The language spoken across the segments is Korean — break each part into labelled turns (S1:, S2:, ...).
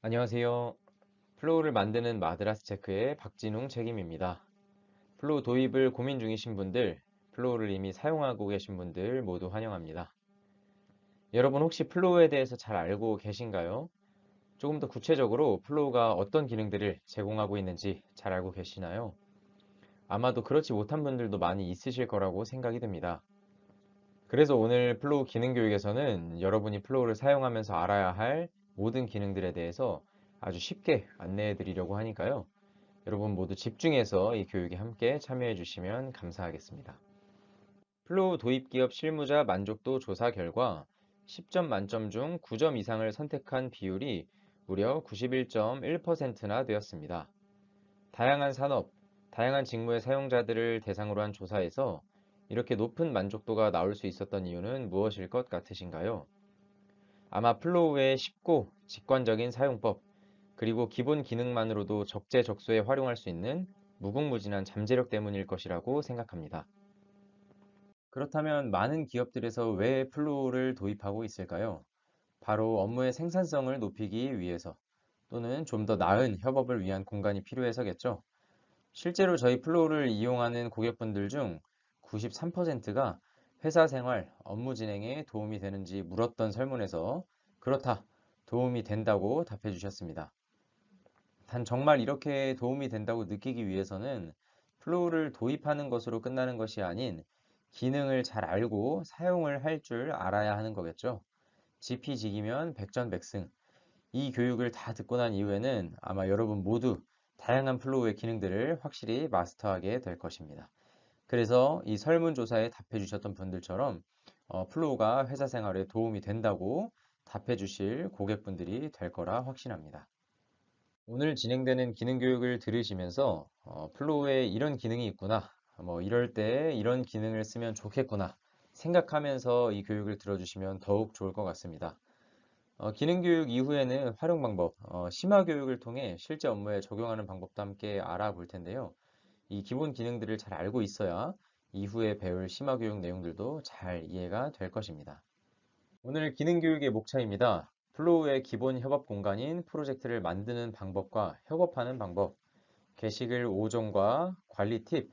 S1: 안녕하세요. 플로우를 만드는 마드라스 체크의 박진웅 책임입니다. 플로우 도입을 고민 중이신 분들, 플로우를 이미 사용하고 계신 분들 모두 환영합니다. 여러분 혹시 플로우에 대해서 잘 알고 계신가요? 조금 더 구체적으로 플로우가 어떤 기능들을 제공하고 있는지 잘 알고 계시나요? 아마도 그렇지 못한 분들도 많이 있으실 거라고 생각이 듭니다. 그래서 오늘 플로우 기능 교육에서는 여러분이 플로우를 사용하면서 알아야 할 모든 기능들에 대해서 아주 쉽게 안내해 드리려고 하니까요. 여러분 모두 집중해서 이 교육에 함께 참여해 주시면 감사하겠습니다. 플로우 도입 기업 실무자 만족도 조사 결과 10점 만점 중 9점 이상을 선택한 비율이 무려 91.1%나 되었습니다. 다양한 산업, 다양한 직무의 사용자들을 대상으로 한 조사에서 이렇게 높은 만족도가 나올 수 있었던 이유는 무엇일 것 같으신가요? 아마 플로우의 쉽고 직관적인 사용법, 그리고 기본 기능만으로도 적재적소에 활용할 수 있는 무궁무진한 잠재력 때문일 것이라고 생각합니다. 그렇다면 많은 기업들에서 왜 플로우를 도입하고 있을까요? 바로 업무의 생산성을 높이기 위해서 또는 좀 더 나은 협업을 위한 공간이 필요해서겠죠. 실제로 저희 플로우를 이용하는 고객분들 중 93%가 회사 생활, 업무 진행에 도움이 되는지 물었던 설문에서 그렇다, 도움이 된다고 답해 주셨습니다. 단 정말 이렇게 도움이 된다고 느끼기 위해서는 플로우를 도입하는 것으로 끝나는 것이 아닌 기능을 잘 알고 사용을 할 줄 알아야 하는 거겠죠. 지피지기면 백전백승. 이 교육을 다 듣고 난 이후에는 아마 여러분 모두 다양한 플로우의 기능들을 확실히 마스터하게 될 것입니다. 그래서 이 설문조사에 답해 주셨던 분들처럼 플로우가 회사 생활에 도움이 된다고 답해 주실 고객분들이 될 거라 확신합니다. 오늘 진행되는 기능 교육을 들으시면서 플로우에 이런 기능이 있구나, 뭐 이럴 때 이런 기능을 쓰면 좋겠구나 생각하면서 이 교육을 들어주시면 더욱 좋을 것 같습니다. 기능 교육 이후에는 활용 방법, 심화 교육을 통해 실제 업무에 적용하는 방법도 함께 알아볼 텐데요. 이 기본 기능들을 잘 알고 있어야 이후에 배울 심화 교육 내용들도 잘 이해가 될 것입니다. 오늘 기능 교육의 목차입니다. 플로우의 기본 협업 공간인 프로젝트를 만드는 방법과 협업하는 방법, 게시글 5종과 관리 팁,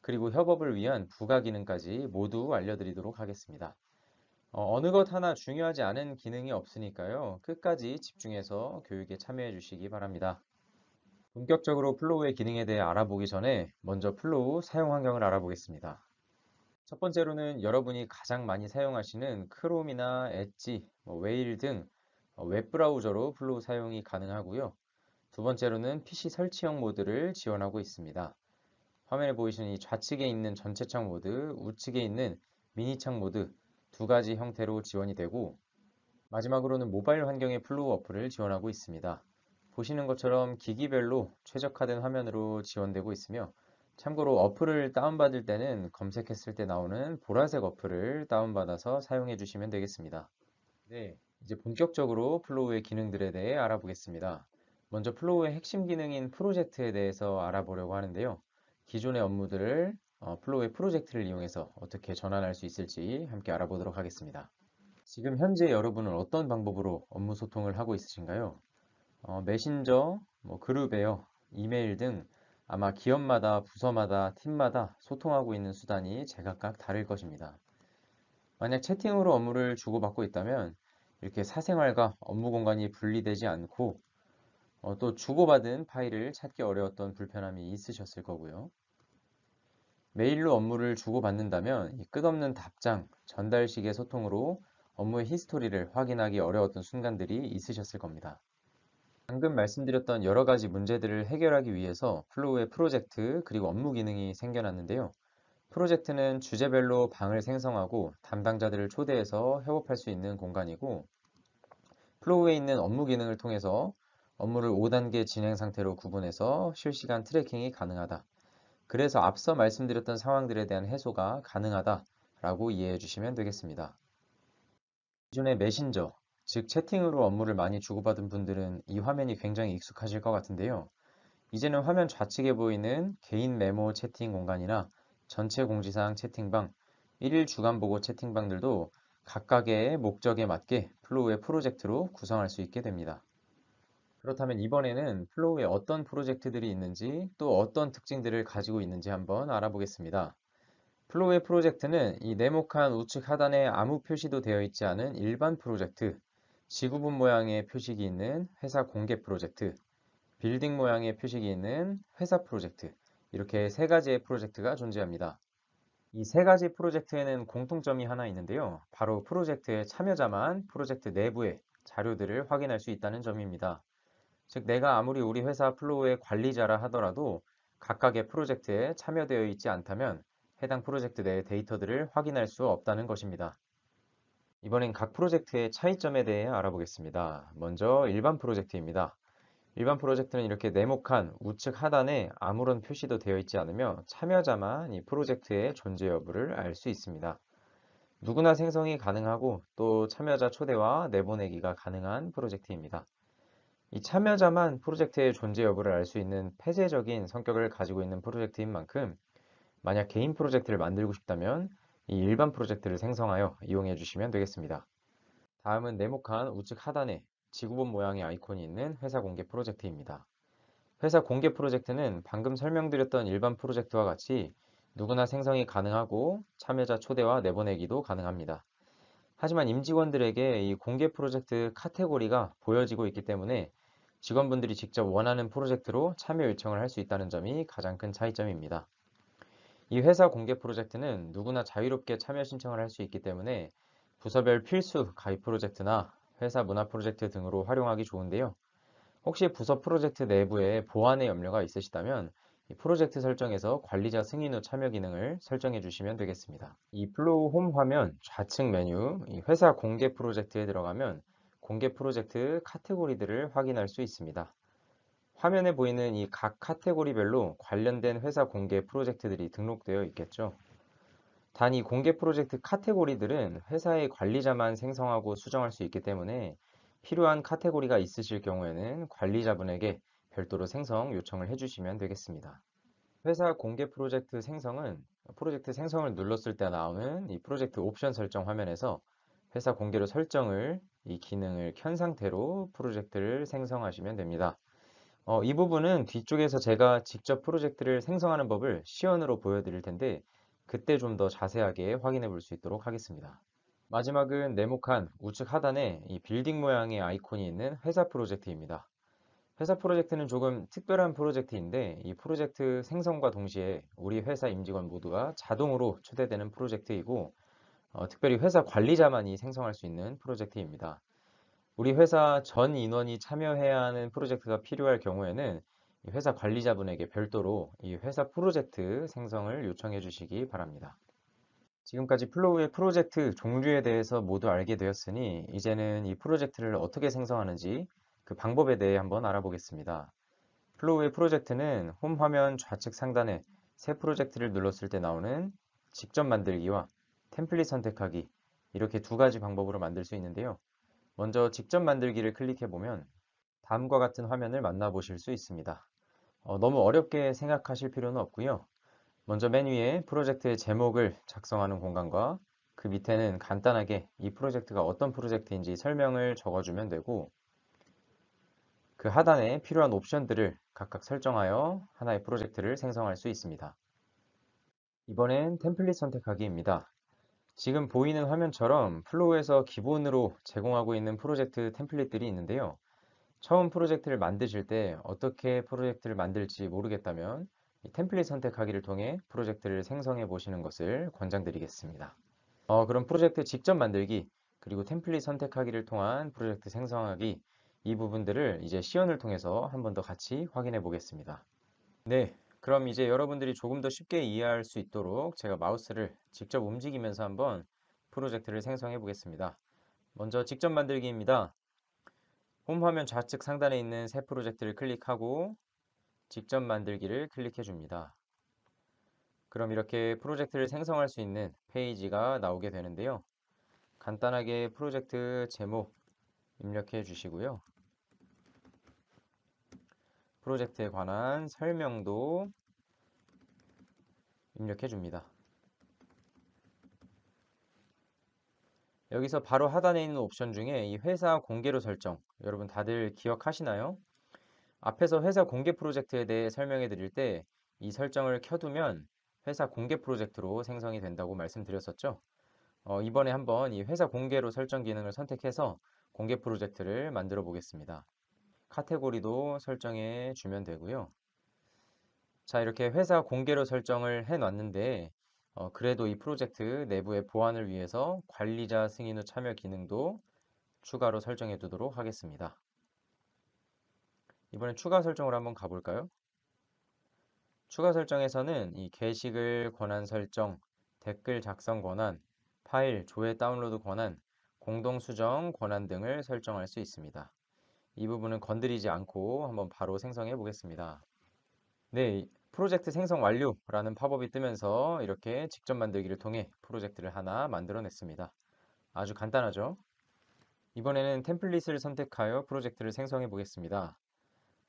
S1: 그리고 협업을 위한 부가 기능까지 모두 알려드리도록 하겠습니다. 어느 것 하나 중요하지 않은 기능이 없으니까요. 끝까지 집중해서 교육에 참여해 주시기 바랍니다. 본격적으로 플로우의 기능에 대해 알아보기 전에 먼저 플로우 사용 환경을 알아보겠습니다. 첫 번째로는 여러분이 가장 많이 사용하시는 크롬이나 엣지, 웨일 등 웹브라우저로 플로우 사용이 가능하고요. 두 번째로는 PC 설치형 모드를 지원하고 있습니다. 화면에 보이시는 이 좌측에 있는 전체창 모드, 우측에 있는 미니창 모드 두 가지 형태로 지원이 되고 마지막으로는 모바일 환경의 플로우 어플을 지원하고 있습니다. 보시는 것처럼 기기별로 최적화된 화면으로 지원되고 있으며 참고로 어플을 다운받을 때는 검색했을 때 나오는 보라색 어플을 다운받아서 사용해 주시면 되겠습니다. 네, 이제 본격적으로 플로우의 기능들에 대해 알아보겠습니다. 먼저 플로우의 핵심 기능인 프로젝트에 대해서 알아보려고 하는데요. 기존의 업무들을 플로우의 프로젝트를 이용해서 어떻게 전환할 수 있을지 함께 알아보도록 하겠습니다. 지금 현재 여러분은 어떤 방법으로 업무 소통을 하고 있으신가요? 메신저, 그룹에요, 이메일 등 아마 기업마다, 부서마다, 팀마다 소통하고 있는 수단이 제각각 다를 것입니다. 만약 채팅으로 업무를 주고받고 있다면 이렇게 사생활과 업무 공간이 분리되지 않고 또 주고받은 파일을 찾기 어려웠던 불편함이 있으셨을 거고요. 메일로 업무를 주고받는다면 이 끝없는 답장, 전달식의 소통으로 업무의 히스토리를 확인하기 어려웠던 순간들이 있으셨을 겁니다. 방금 말씀드렸던 여러 가지 문제들을 해결하기 위해서 플로우의 프로젝트 그리고 업무 기능이 생겨났는데요. 프로젝트는 주제별로 방을 생성하고 담당자들을 초대해서 협업할 수 있는 공간이고 플로우에 있는 업무 기능을 통해서 업무를 5단계 진행 상태로 구분해서 실시간 트래킹이 가능하다. 그래서 앞서 말씀드렸던 상황들에 대한 해소가 가능하다라고 이해해 주시면 되겠습니다. 기존의 메신저, 즉 채팅으로 업무를 많이 주고받은 분들은 이 화면이 굉장히 익숙하실 것 같은데요. 이제는 화면 좌측에 보이는 개인 메모 채팅 공간이나 전체 공지사항 채팅방, 1일 주간 보고 채팅방들도 각각의 목적에 맞게 플로우의 프로젝트로 구성할 수 있게 됩니다. 그렇다면 이번에는 플로우에 어떤 프로젝트들이 있는지 또 어떤 특징들을 가지고 있는지 한번 알아보겠습니다. 플로우의 프로젝트는 이 네모칸 우측 하단에 아무 표시도 되어 있지 않은 일반 프로젝트, 지구본 모양의 표식이 있는 회사 공개 프로젝트, 빌딩 모양의 표식이 있는 회사 프로젝트, 이렇게 세 가지의 프로젝트가 존재합니다. 이 세 가지 프로젝트에는 공통점이 하나 있는데요. 바로 프로젝트의 참여자만 프로젝트 내부의 자료들을 확인할 수 있다는 점입니다. 즉, 내가 아무리 우리 회사 플로우의 관리자라 하더라도 각각의 프로젝트에 참여되어 있지 않다면 해당 프로젝트 내 데이터들을 확인할 수 없다는 것입니다. 이번엔 각 프로젝트의 차이점에 대해 알아보겠습니다. 먼저 일반 프로젝트입니다. 일반 프로젝트는 이렇게 네모칸 우측 하단에 아무런 표시도 되어 있지 않으며 참여자만 이 프로젝트의 존재 여부를 알 수 있습니다. 누구나 생성이 가능하고 또 참여자 초대와 내보내기가 가능한 프로젝트입니다. 이 참여자만 프로젝트의 존재 여부를 알 수 있는 폐쇄적인 성격을 가지고 있는 프로젝트인 만큼 만약 개인 프로젝트를 만들고 싶다면 이 일반 프로젝트를 생성하여 이용해 주시면 되겠습니다. 다음은 네모칸 우측 하단에 지구본 모양의 아이콘이 있는 회사 공개 프로젝트입니다. 회사 공개 프로젝트는 방금 설명드렸던 일반 프로젝트와 같이 누구나 생성이 가능하고 참여자 초대와 내보내기도 가능합니다. 하지만 임직원들에게 이 공개 프로젝트 카테고리가 보여지고 있기 때문에 직원분들이 직접 원하는 프로젝트로 참여 요청을 할 수 있다는 점이 가장 큰 차이점입니다. 이 회사 공개 프로젝트는 누구나 자유롭게 참여 신청을 할 수 있기 때문에 부서별 필수 가입 프로젝트나 회사 문화 프로젝트 등으로 활용하기 좋은데요. 혹시 부서 프로젝트 내부에 보안의 염려가 있으시다면 이 프로젝트 설정에서 관리자 승인 후 참여 기능을 설정해 주시면 되겠습니다. 이 플로우 홈 화면 좌측 메뉴 이 회사 공개 프로젝트에 들어가면 공개 프로젝트 카테고리들을 확인할 수 있습니다. 화면에 보이는 이 각 카테고리별로 관련된 회사 공개 프로젝트들이 등록되어 있겠죠. 단 이 공개 프로젝트 카테고리들은 회사의 관리자만 생성하고 수정할 수 있기 때문에 필요한 카테고리가 있으실 경우에는 관리자분에게 별도로 생성 요청을 해주시면 되겠습니다. 회사 공개 프로젝트 생성을 눌렀을 때 나오는 이 프로젝트 옵션 설정 화면에서 회사 공개로 설정을 이 기능을 켠 상태로 프로젝트를 생성하시면 됩니다. 이 부분은 뒤쪽에서 제가 직접 프로젝트를 생성하는 법을 시연으로 보여드릴 텐데 그때 좀 더 자세하게 확인해 볼 수 있도록 하겠습니다. 마지막은 네모칸 우측 하단에 이 빌딩 모양의 아이콘이 있는 회사 프로젝트입니다. 회사 프로젝트는 조금 특별한 프로젝트인데 이 프로젝트 생성과 동시에 우리 회사 임직원 모두가 자동으로 초대되는 프로젝트이고 특별히 회사 관리자만이 생성할 수 있는 프로젝트입니다. 우리 회사 전 인원이 참여해야 하는 프로젝트가 필요할 경우에는 이 회사 관리자분에게 별도로 이 회사 프로젝트 생성을 요청해 주시기 바랍니다. 지금까지 플로우의 프로젝트 종류에 대해서 모두 알게 되었으니 이제는 이 프로젝트를 어떻게 생성하는지 그 방법에 대해 한번 알아보겠습니다. 플로우의 프로젝트는 홈 화면 좌측 상단에 새 프로젝트를 눌렀을 때 나오는 직접 만들기와 템플릿 선택하기 이렇게 두 가지 방법으로 만들 수 있는데요. 먼저 직접 만들기를 클릭해 보면 다음과 같은 화면을 만나보실 수 있습니다. 너무 어렵게 생각하실 필요는 없고요. 먼저 맨 위에 프로젝트의 제목을 작성하는 공간과 그 밑에는 간단하게 이 프로젝트가 어떤 프로젝트인지 설명을 적어주면 되고 그 하단에 필요한 옵션들을 각각 설정하여 하나의 프로젝트를 생성할 수 있습니다. 이번엔 템플릿 선택하기입니다. 지금 보이는 화면처럼 플로우에서 기본으로 제공하고 있는 프로젝트 템플릿들이 있는데요. 처음 프로젝트를 만드실 때 어떻게 프로젝트를 만들지 모르겠다면 이 템플릿 선택하기를 통해 프로젝트를 생성해 보시는 것을 권장드리겠습니다. 그럼 프로젝트 직접 만들기 그리고 템플릿 선택하기를 통한 프로젝트 생성하기 이 부분들을 이제 시연을 통해서 한 번 더 같이 확인해 보겠습니다. 네, 그럼 이제 여러분들이 조금 더 쉽게 이해할 수 있도록 제가 마우스를 직접 움직이면서 한번 프로젝트를 생성해 보겠습니다. 먼저 직접 만들기입니다. 홈 화면 좌측 상단에 있는 새 프로젝트를 클릭하고 직접 만들기를 클릭해 줍니다. 그럼 이렇게 프로젝트를 생성할 수 있는 페이지가 나오게 되는데요. 간단하게 프로젝트 제목 입력해 주시고요. 프로젝트에 관한 설명도 입력해 줍니다. 여기서 바로 하단에 있는 옵션 중에 이 회사 공개로 설정 여러분 다들 기억하시나요? 앞에서 회사 공개 프로젝트에 대해 설명해 드릴 때 이 설정을 켜두면 회사 공개 프로젝트로 생성이 된다고 말씀드렸었죠. 이번에 한번 이 회사 공개로 설정 기능을 선택해서 공개 프로젝트를 만들어 보겠습니다. 카테고리도 설정해 주면 되고요. 자, 이렇게 회사 공개로 설정을 해 놨는데, 그래도 이 프로젝트 내부의 보안을 위해서 관리자 승인 후 참여 기능도 추가로 설정해 두도록 하겠습니다. 이번엔 추가 설정으로 한번 가볼까요? 추가 설정에서는 이 게시글 권한 설정, 댓글 작성 권한, 파일 조회 다운로드 권한, 공동 수정 권한 등을 설정할 수 있습니다. 이 부분은 건드리지 않고 한번 바로 생성해 보겠습니다. 네, 프로젝트 생성 완료라는 팝업이 뜨면서 이렇게 직접 만들기를 통해 프로젝트를 하나 만들어냈습니다. 아주 간단하죠? 이번에는 템플릿을 선택하여 프로젝트를 생성해 보겠습니다.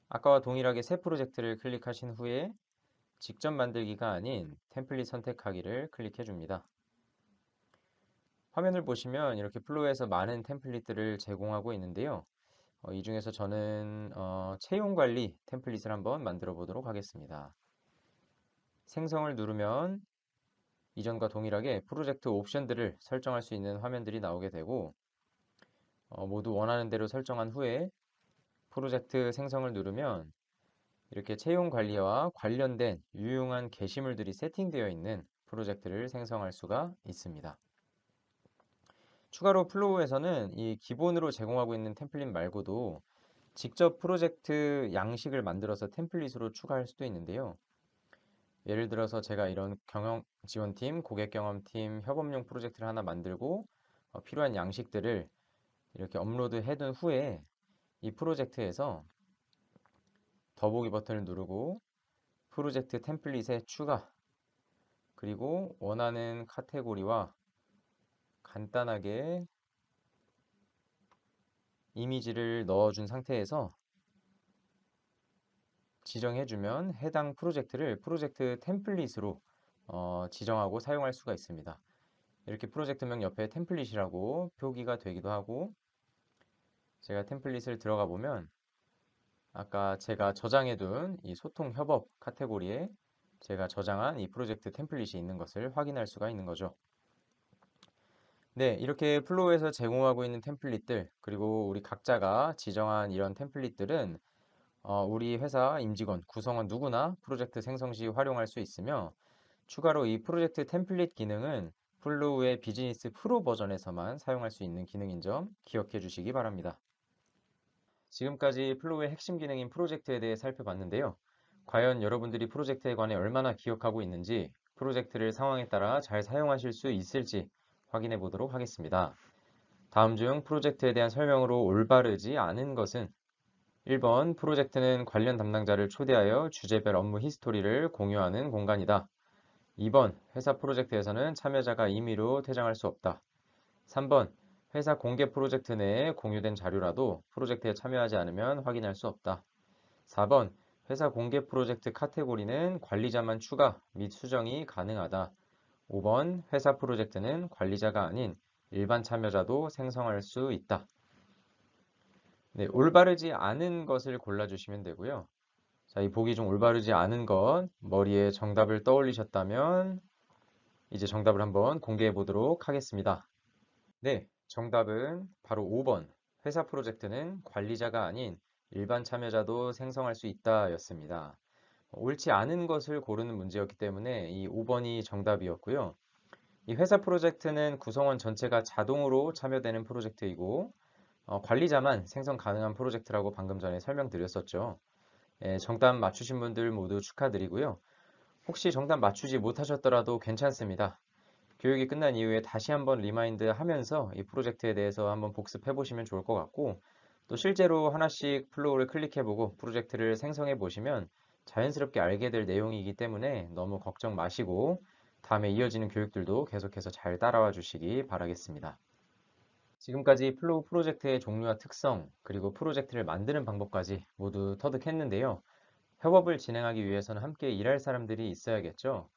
S1: 아까와 동일하게 새 프로젝트를 클릭하신 후에 직접 만들기가 아닌 템플릿 선택하기를 클릭해 줍니다. 화면을 보시면 이렇게 플로우에서 많은 템플릿들을 제공하고 있는데요. 이 중에서 저는 채용 관리 템플릿을 한번 만들어 보도록 하겠습니다. 생성을 누르면 이전과 동일하게 프로젝트 옵션들을 설정할 수 있는 화면들이 나오게 되고 모두 원하는 대로 설정한 후에 프로젝트 생성을 누르면 이렇게 채용 관리와 관련된 유용한 게시물들이 세팅되어 있는 프로젝트를 생성할 수가 있습니다. 추가로 플로우에서는 이 기본으로 제공하고 있는 템플릿 말고도 직접 프로젝트 양식을 만들어서 템플릿으로 추가할 수도 있는데요. 예를 들어서 제가 이런 경영 지원팀, 고객 경험팀, 협업용 프로젝트를 하나 만들고 필요한 양식들을 이렇게 업로드 해둔 후에 이 프로젝트에서 더보기 버튼을 누르고 프로젝트 템플릿에 추가, 그리고 원하는 카테고리와 간단하게 이미지를 넣어준 상태에서 지정해주면 해당 프로젝트를 프로젝트 템플릿으로 지정하고 사용할 수가 있습니다. 이렇게 프로젝트명 옆에 템플릿이라고 표기가 되기도 하고, 제가 템플릿을 들어가 보면 아까 제가 저장해둔 이 소통 협업 카테고리에 제가 저장한 이 프로젝트 템플릿이 있는 것을 확인할 수가 있는 거죠. 네, 이렇게 플로우에서 제공하고 있는 템플릿들, 그리고 우리 각자가 지정한 이런 템플릿들은 우리 회사 임직원, 구성원 누구나 프로젝트 생성 시 활용할 수 있으며, 추가로 이 프로젝트 템플릿 기능은 플로우의 비즈니스 프로 버전에서만 사용할 수 있는 기능인 점 기억해 주시기 바랍니다. 지금까지 플로우의 핵심 기능인 프로젝트에 대해 살펴봤는데요. 과연 여러분들이 프로젝트에 관해 얼마나 기억하고 있는지, 프로젝트를 상황에 따라 잘 사용하실 수 있을지 확인해 보도록 하겠습니다. 다음 중 프로젝트에 대한 설명으로 올바르지 않은 것은 1번 프로젝트는 관련 담당자를 초대하여 주제별 업무 히스토리를 공유하는 공간이다. 2번 회사 프로젝트에서는 참여자가 임의로 퇴장할 수 없다. 3번 회사 공개 프로젝트 내에 공유된 자료라도 프로젝트에 참여하지 않으면 확인할 수 없다. 4번 회사 공개 프로젝트 카테고리는 관리자만 추가 및 수정이 가능하다. 5번 회사 프로젝트는 관리자가 아닌 일반 참여자도 생성할 수 있다. 네, 올바르지 않은 것을 골라주시면 되고요. 자, 이 보기 중 올바르지 않은 것, 머리에 정답을 떠올리셨다면 이제 정답을 한번 공개해 보도록 하겠습니다. 네, 정답은 바로 5번. 회사 프로젝트는 관리자가 아닌 일반 참여자도 생성할 수 있다 였습니다. 옳지 않은 것을 고르는 문제였기 때문에 이 5번이 정답이었고요. 이 회사 프로젝트는 구성원 전체가 자동으로 참여되는 프로젝트이고 관리자만 생성 가능한 프로젝트라고 방금 전에 설명드렸었죠. 정답 맞추신 분들 모두 축하드리고요. 혹시 정답 맞추지 못하셨더라도 괜찮습니다. 교육이 끝난 이후에 다시 한번 리마인드 하면서 이 프로젝트에 대해서 한번 복습해 보시면 좋을 것 같고, 또 실제로 하나씩 플로우를 클릭해보고 프로젝트를 생성해 보시면 자연스럽게 알게 될 내용이기 때문에 너무 걱정 마시고 다음에 이어지는 교육들도 계속해서 잘 따라와 주시기 바라겠습니다. 지금까지 플로우 프로젝트의 종류와 특성, 그리고 프로젝트를 만드는 방법까지 모두 터득했는데요. 협업을 진행하기 위해서는 함께 일할 사람들이 있어야겠죠.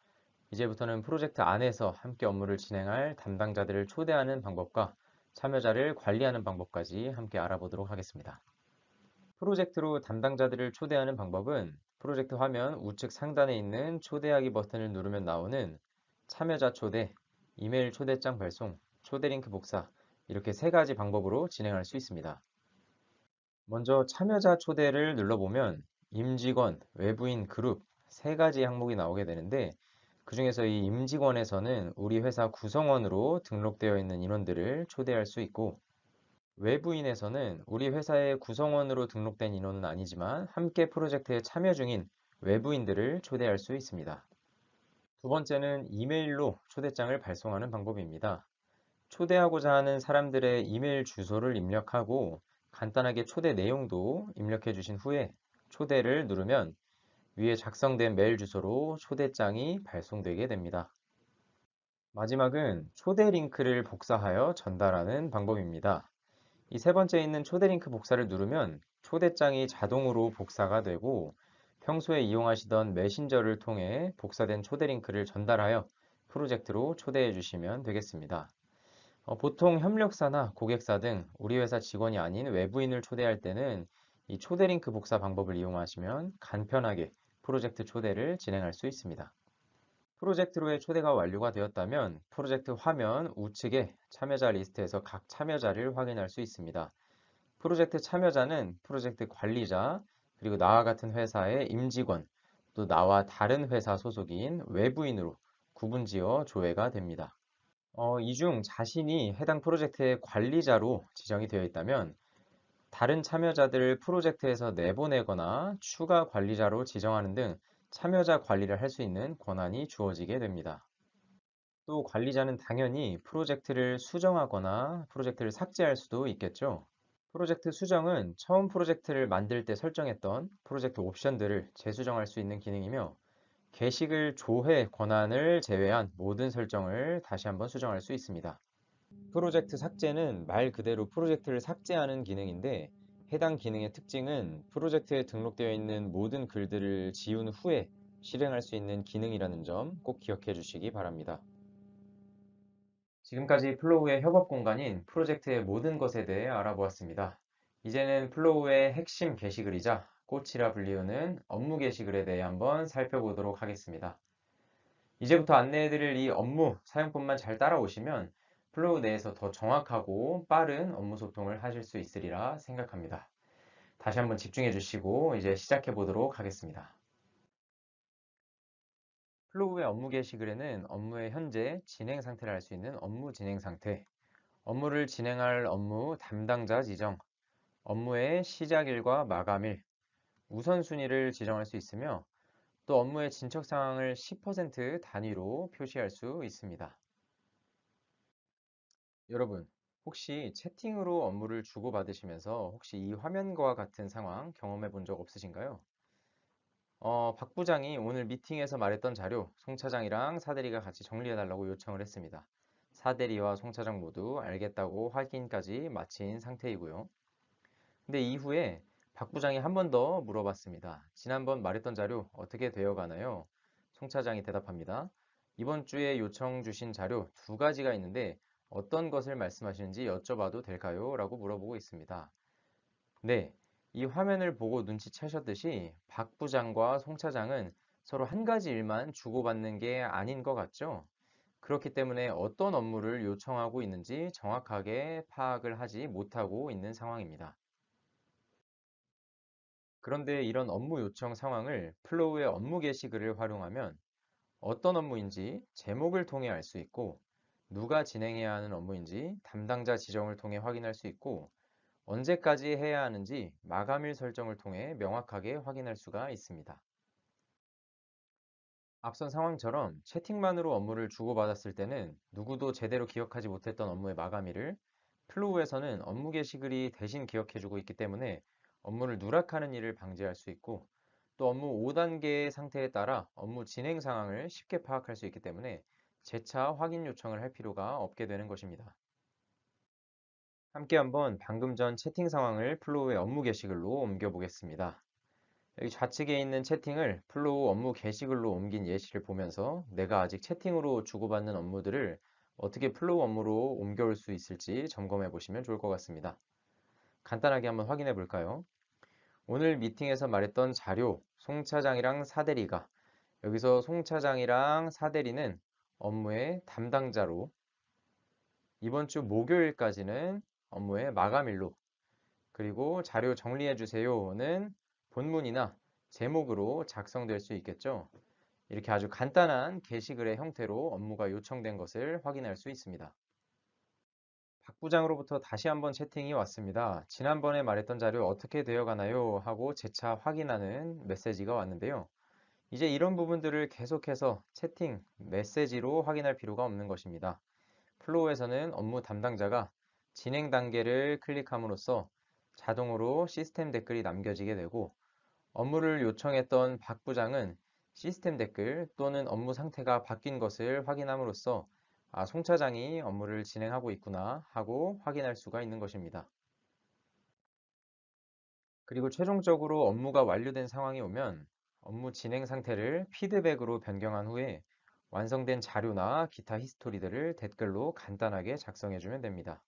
S1: 이제부터는 프로젝트 안에서 함께 업무를 진행할 담당자들을 초대하는 방법과 참여자를 관리하는 방법까지 함께 알아보도록 하겠습니다. 프로젝트로 담당자들을 초대하는 방법은 프로젝트 화면 우측 상단에 있는 초대하기 버튼을 누르면 나오는 참여자 초대, 이메일 초대장 발송, 초대 링크 복사, 이렇게 세 가지 방법으로 진행할 수 있습니다. 먼저 참여자 초대를 눌러보면 임직원, 외부인, 그룹 세 가지 항목이 나오게 되는데 그중에서 이 임직원에서는 우리 회사 구성원으로 등록되어 있는 인원들을 초대할 수 있고 외부인에서는 우리 회사의 구성원으로 등록된 인원은 아니지만 함께 프로젝트에 참여 중인 외부인들을 초대할 수 있습니다. 두 번째는 이메일로 초대장을 발송하는 방법입니다. 초대하고자 하는 사람들의 이메일 주소를 입력하고 간단하게 초대 내용도 입력해 주신 후에 초대를 누르면 위에 작성된 메일 주소로 초대장이 발송되게 됩니다. 마지막은 초대 링크를 복사하여 전달하는 방법입니다. 이 세 번째 있는 초대 링크 복사를 누르면 초대장이 자동으로 복사가 되고 평소에 이용하시던 메신저를 통해 복사된 초대 링크를 전달하여 프로젝트로 초대해 주시면 되겠습니다. 보통 협력사나 고객사 등 우리 회사 직원이 아닌 외부인을 초대할 때는 이 초대 링크 복사 방법을 이용하시면 간편하게 프로젝트 초대를 진행할 수 있습니다. 프로젝트로의 초대가 완료가 되었다면 프로젝트 화면 우측에 참여자 리스트에서 각 참여자를 확인할 수 있습니다. 프로젝트 참여자는 프로젝트 관리자, 그리고 나와 같은 회사의 임직원, 또 나와 다른 회사 소속인 외부인으로 구분지어 조회가 됩니다. 이 중 자신이 해당 프로젝트의 관리자로 지정이 되어 있다면 다른 참여자들을 프로젝트에서 내보내거나 추가 관리자로 지정하는 등 참여자 관리를 할 수 있는 권한이 주어지게 됩니다. 또 관리자는 당연히 프로젝트를 수정하거나 프로젝트를 삭제할 수도 있겠죠. 프로젝트 수정은 처음 프로젝트를 만들 때 설정했던 프로젝트 옵션들을 재수정할 수 있는 기능이며 게시글 조회 권한을 제외한 모든 설정을 다시 한번 수정할 수 있습니다. 프로젝트 삭제는 말 그대로 프로젝트를 삭제하는 기능인데 해당 기능의 특징은 프로젝트에 등록되어 있는 모든 글들을 지운 후에 실행할 수 있는 기능이라는 점 꼭 기억해 주시기 바랍니다. 지금까지 플로우의 협업 공간인 프로젝트의 모든 것에 대해 알아보았습니다. 이제는 플로우의 핵심 게시글이자 꽃이라 불리우는 업무 게시글에 대해 한번 살펴보도록 하겠습니다. 이제부터 안내해드릴 이 업무 사용법만 잘 따라오시면 플로우 내에서 더 정확하고 빠른 업무 소통을 하실 수 있으리라 생각합니다. 다시 한번 집중해 주시고 이제 시작해 보도록 하겠습니다. 플로우의 업무 게시글에는 업무의 현재 진행 상태를 알 수 있는 업무 진행 상태, 업무를 진행할 업무 담당자 지정, 업무의 시작일과 마감일, 우선순위를 지정할 수 있으며 또 업무의 진척 상황을 10% 단위로 표시할 수 있습니다. 여러분, 혹시 채팅으로 업무를 주고받으시면서 혹시 이 화면과 같은 상황 경험해 본 적 없으신가요? 박 부장이 오늘 미팅에서 말했던 자료 송 차장이랑 사대리가 같이 정리해 달라고 요청을 했습니다. 사대리와 송 차장 모두 알겠다고 확인까지 마친 상태이고요. 근데 이후에 박 부장이 한 번 더 물어봤습니다. 지난번 말했던 자료 어떻게 되어 가나요? 송 차장이 대답합니다. 이번 주에 요청 주신 자료 두 가지가 있는데 어떤 것을 말씀하시는지 여쭤봐도 될까요? 라고 물어보고 있습니다. 네, 이 화면을 보고 눈치채셨듯이 박 부장과 송 차장은 서로 한 가지 일만 주고받는 게 아닌 것 같죠? 그렇기 때문에 어떤 업무를 요청하고 있는지 정확하게 파악을 하지 못하고 있는 상황입니다. 그런데 이런 업무 요청 상황을 플로우의 업무 게시글을 활용하면 어떤 업무인지 제목을 통해 알 수 있고 누가 진행해야 하는 업무인지 담당자 지정을 통해 확인할 수 있고 언제까지 해야 하는지 마감일 설정을 통해 명확하게 확인할 수가 있습니다. 앞선 상황처럼 채팅만으로 업무를 주고받았을 때는 누구도 제대로 기억하지 못했던 업무의 마감일을 플로우에서는 업무 게시글이 대신 기억해주고 있기 때문에 업무를 누락하는 일을 방지할 수 있고 또 업무 5단계의 상태에 따라 업무 진행 상황을 쉽게 파악할 수 있기 때문에 재차 확인 요청을 할 필요가 없게 되는 것입니다. 함께 한번 방금 전 채팅 상황을 플로우의 업무 게시글로 옮겨 보겠습니다. 여기 좌측에 있는 채팅을 플로우 업무 게시글로 옮긴 예시를 보면서 내가 아직 채팅으로 주고받는 업무들을 어떻게 플로우 업무로 옮겨올 수 있을지 점검해 보시면 좋을 것 같습니다. 간단하게 한번 확인해 볼까요? 오늘 미팅에서 말했던 자료, 송 차장이랑 사대리가, 여기서 송 차장이랑 사대리는 업무의 담당자로, 이번 주 목요일까지는 업무의 마감일로, 그리고 자료 정리해 주세요는 본문이나 제목으로 작성될 수 있겠죠. 이렇게 아주 간단한 게시글의 형태로 업무가 요청된 것을 확인할 수 있습니다. 박 부장으로부터 다시 한번 채팅이 왔습니다. 지난번에 말했던 자료 어떻게 되어가나요? 하고 재차 확인하는 메시지가 왔는데요. 이제 이런 부분들을 계속해서 채팅, 메시지로 확인할 필요가 없는 것입니다. 플로우에서는 업무 담당자가 진행 단계를 클릭함으로써 자동으로 시스템 댓글이 남겨지게 되고, 업무를 요청했던 박 부장은 시스템 댓글 또는 업무 상태가 바뀐 것을 확인함으로써 송 차장이 업무를 진행하고 있구나 하고 확인할 수가 있는 것입니다. 그리고 최종적으로 업무가 완료된 상황이 오면 업무 진행 상태를 피드백으로 변경한 후에 완성된 자료나 기타 히스토리들을 댓글로 간단하게 작성해주면 됩니다.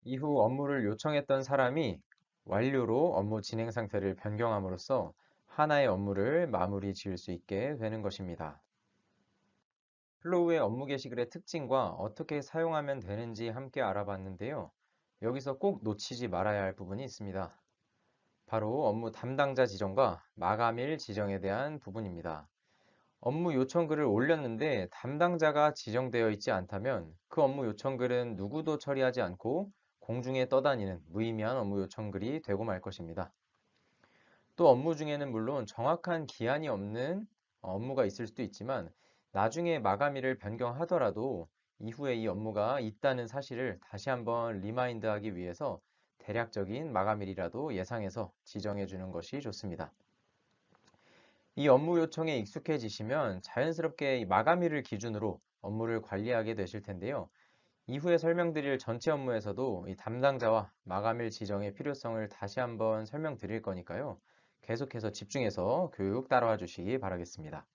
S1: 이후 업무를 요청했던 사람이 완료로 업무 진행 상태를 변경함으로써 하나의 업무를 마무리 지을 수 있게 되는 것입니다. 플로우의 업무 게시글의 특징과 어떻게 사용하면 되는지 함께 알아봤는데요. 여기서 꼭 놓치지 말아야 할 부분이 있습니다. 바로 업무 담당자 지정과 마감일 지정에 대한 부분입니다. 업무 요청글을 올렸는데 담당자가 지정되어 있지 않다면 그 업무 요청글은 누구도 처리하지 않고 공중에 떠다니는 무의미한 업무 요청글이 되고 말 것입니다. 또 업무 중에는 물론 정확한 기한이 없는 업무가 있을 수도 있지만 나중에 마감일을 변경하더라도 이후에 이 업무가 있다는 사실을 다시 한번 리마인드하기 위해서 대략적인 마감일이라도 예상해서 지정해 주는 것이 좋습니다. 이 업무 요청에 익숙해지시면 자연스럽게 이 마감일을 기준으로 업무를 관리하게 되실 텐데요. 이후에 설명드릴 전체 업무에서도 이 담당자와 마감일 지정의 필요성을 다시 한번 설명드릴 거니까요. 계속해서 집중해서 교육 따라와 주시기 바라겠습니다.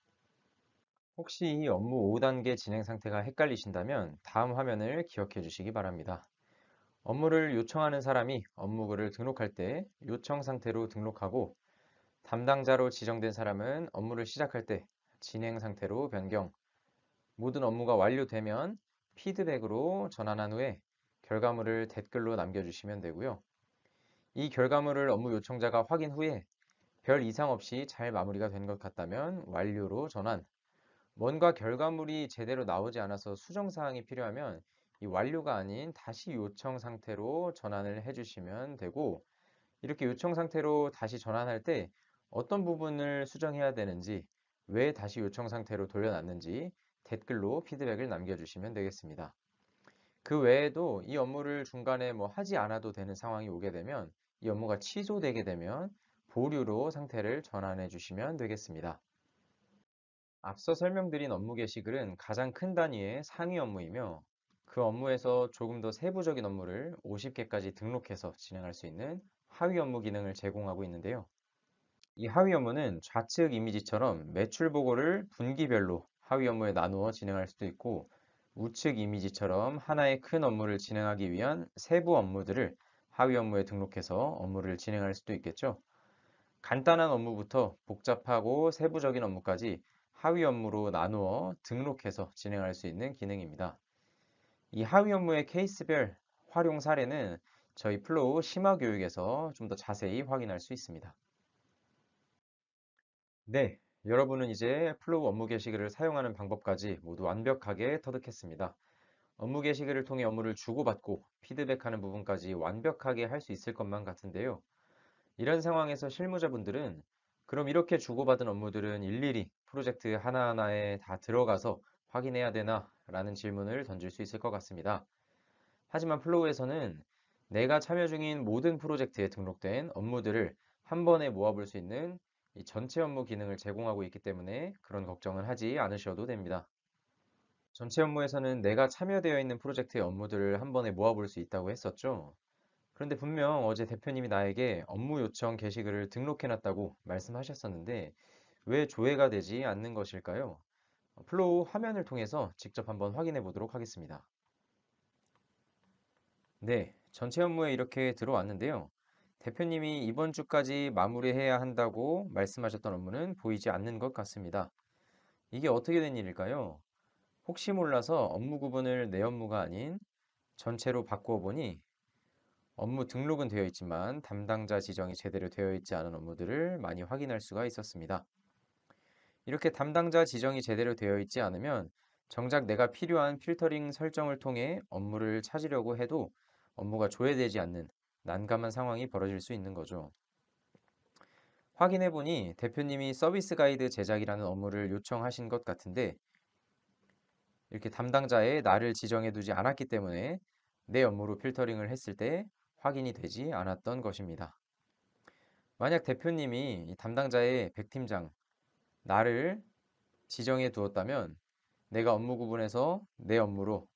S1: 혹시 이 업무 5단계 진행 상태가 헷갈리신다면 다음 화면을 기억해 주시기 바랍니다. 업무를 요청하는 사람이 업무글을 등록할 때 요청 상태로 등록하고, 담당자로 지정된 사람은 업무를 시작할 때 진행 상태로 변경, 모든 업무가 완료되면 피드백으로 전환한 후에 결과물을 댓글로 남겨주시면 되고요. 이 결과물을 업무 요청자가 확인 후에 별 이상 없이 잘 마무리가 된 것 같다면 완료로 전환, 뭔가 결과물이 제대로 나오지 않아서 수정사항이 필요하면 이 완료가 아닌 다시 요청 상태로 전환을 해주시면 되고, 이렇게 요청 상태로 다시 전환할 때 어떤 부분을 수정해야 되는지, 왜 다시 요청 상태로 돌려놨는지 댓글로 피드백을 남겨주시면 되겠습니다. 그 외에도 이 업무를 중간에 하지 않아도 되는 상황이 오게 되면, 이 업무가 취소되게 되면 보류로 상태를 전환해 주시면 되겠습니다. 앞서 설명드린 업무 게시글은 가장 큰 단위의 상위 업무이며, 그 업무에서 조금 더 세부적인 업무를 50개까지 등록해서 진행할 수 있는 하위 업무 기능을 제공하고 있는데요. 이 하위 업무는 좌측 이미지처럼 매출 보고를 분기별로 하위 업무에 나누어 진행할 수도 있고, 우측 이미지처럼 하나의 큰 업무를 진행하기 위한 세부 업무들을 하위 업무에 등록해서 업무를 진행할 수도 있겠죠. 간단한 업무부터 복잡하고 세부적인 업무까지 하위 업무로 나누어 등록해서 진행할 수 있는 기능입니다. 이 하위 업무의 케이스별 활용 사례는 저희 플로우 심화 교육에서 좀 더 자세히 확인할 수 있습니다. 네, 여러분은 이제 플로우 업무 게시글을 사용하는 방법까지 모두 완벽하게 터득했습니다. 업무 게시글을 통해 업무를 주고받고 피드백하는 부분까지 완벽하게 할 수 있을 것만 같은데요. 이런 상황에서 실무자분들은 그럼 이렇게 주고받은 업무들은 일일이 프로젝트 하나하나에 다 들어가서 확인해야 되나? 라는 질문을 던질 수 있을 것 같습니다. 하지만 플로우에서는 내가 참여 중인 모든 프로젝트에 등록된 업무들을 한 번에 모아볼 수 있는 이 전체 업무 기능을 제공하고 있기 때문에 그런 걱정은 하지 않으셔도 됩니다. 전체 업무에서는 내가 참여되어 있는 프로젝트의 업무들을 한 번에 모아볼 수 있다고 했었죠. 그런데 분명 어제 대표님이 나에게 업무 요청 게시글을 등록해놨다고 말씀하셨었는데 왜 조회가 되지 않는 것일까요? 플로우 화면을 통해서 직접 한번 확인해 보도록 하겠습니다. 네, 전체 업무에 이렇게 들어왔는데요. 대표님이 이번 주까지 마무리해야 한다고 말씀하셨던 업무는 보이지 않는 것 같습니다. 이게 어떻게 된 일일까요? 혹시 몰라서 업무 구분을 내 업무가 아닌 전체로 바꾸어 보니 업무 등록은 되어 있지만 담당자 지정이 제대로 되어 있지 않은 업무들을 많이 확인할 수가 있었습니다. 이렇게 담당자 지정이 제대로 되어 있지 않으면 정작 내가 필요한 필터링 설정을 통해 업무를 찾으려고 해도 업무가 조회되지 않는 난감한 상황이 벌어질 수 있는 거죠. 확인해 보니 대표님이 서비스 가이드 제작이라는 업무를 요청하신 것 같은데 이렇게 담당자에 나를 지정해 두지 않았기 때문에 내 업무로 필터링을 했을 때 확인이 되지 않았던 것입니다. 만약 대표님이 이 담당자의 백 팀장, 나를 지정해 두었다면 내가 업무 구분해서 내 업무로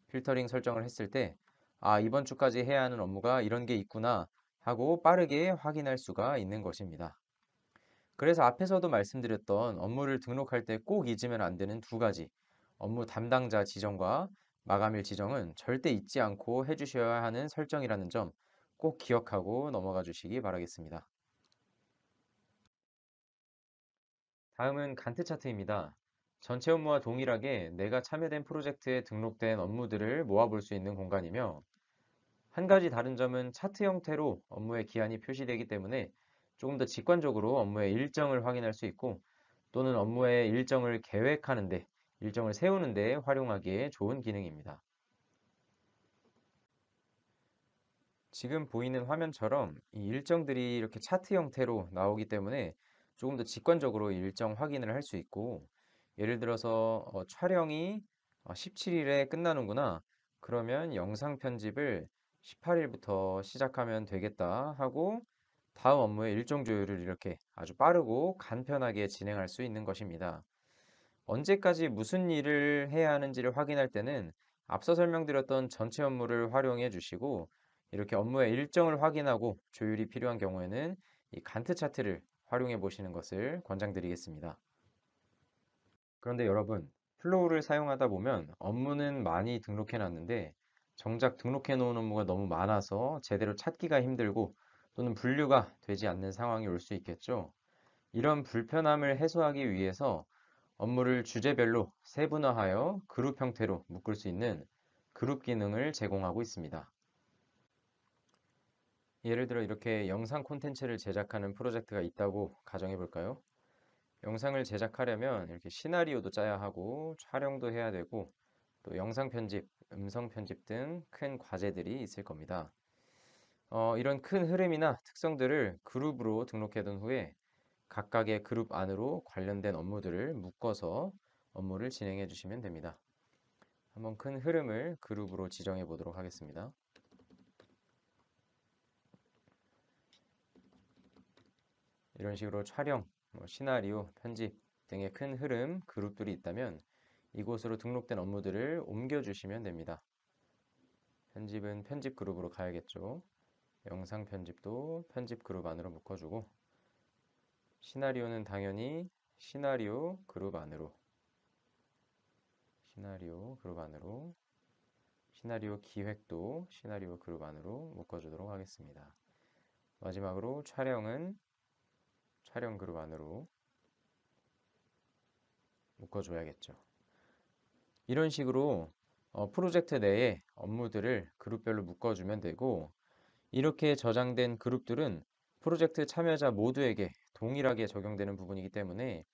S1: 필터링 설정을 했을 때, 아, 이번 주까지 해야 하는 업무가 이런 게 있구나 하고 빠르게 확인할 수가 있는 것입니다. 그래서 앞에서도 말씀드렸던 업무를 등록할 때 꼭 잊으면 안 되는 두 가지, 업무 담당자 지정과 마감일 지정은 절대 잊지 않고 해주셔야 하는 설정이라는 점 꼭 기억하고 넘어가 주시기 바라겠습니다. 다음은 간트 차트입니다. 전체 업무와 동일하게 내가 참여된 프로젝트에 등록된 업무들을 모아볼 수 있는 공간이며 한 가지 다른 점은 차트 형태로 업무의 기한이 표시되기 때문에 조금 더 직관적으로 업무의 일정을 확인할 수 있고 또는 업무의 일정을 계획하는데, 일정을 세우는데 활용하기에 좋은 기능입니다. 지금 보이는 화면처럼 이 일정들이 이렇게 차트 형태로 나오기 때문에 조금 더 직관적으로 일정 확인을 할 수 있고 예를 들어서 촬영이 17일에 끝나는구나. 그러면 영상 편집을 18일부터 시작하면 되겠다 하고 다음 업무의 일정 조율을 이렇게 아주 빠르고 간편하게 진행할 수 있는 것입니다. 언제까지 무슨 일을 해야 하는지를 확인할 때는 앞서 설명드렸던 전체 업무를 활용해 주시고 이렇게 업무의 일정을 확인하고 조율이 필요한 경우에는 이 간트 차트를 활용해 보시는 것을 권장드리겠습니다. 그런데 여러분, 플로우를 사용하다 보면 업무는 많이 등록해 놨는데 정작 등록해 놓은 업무가 너무 많아서 제대로 찾기가 힘들고 또는 분류가 되지 않는 상황이 올 수 있겠죠. 이런 불편함을 해소하기 위해서 업무를 주제별로 세분화하여 그룹 형태로 묶을 수 있는 그룹 기능을 제공하고 있습니다. 예를 들어 이렇게 영상 콘텐츠를 제작하는 프로젝트가 있다고 가정해 볼까요? 영상을 제작하려면 이렇게 시나리오도 짜야 하고 촬영도 해야 되고 또 영상 편집, 음성 편집 등 큰 과제들이 있을 겁니다. 이런 큰 흐름이나 특성들을 그룹으로 등록해 둔 후에 각각의 그룹 안으로 관련된 업무들을 묶어서 업무를 진행해 주시면 됩니다. 한번 큰 흐름을 그룹으로 지정해 보도록 하겠습니다. 이런 식으로 촬영, 시나리오, 편집 등의 큰 흐름 그룹들이 있다면 이곳으로 등록된 업무들을 옮겨주시면 됩니다. 편집은 편집 그룹으로 가야겠죠. 영상 편집도 편집 그룹 안으로 묶어주고 시나리오는 당연히 시나리오 그룹 안으로 시나리오 그룹 안으로 시나리오 기획도 시나리오 그룹 안으로 묶어주도록 하겠습니다. 마지막으로 촬영은 촬영 그룹 안으로 묶어줘야겠죠. 이런 식으로 프로젝트 내에 업무들을 그룹별로 묶어주면 되고 이렇게 저장된 그룹들은 프로젝트 참여자 모두에게 동일하게 적용되는 부분이기 때문에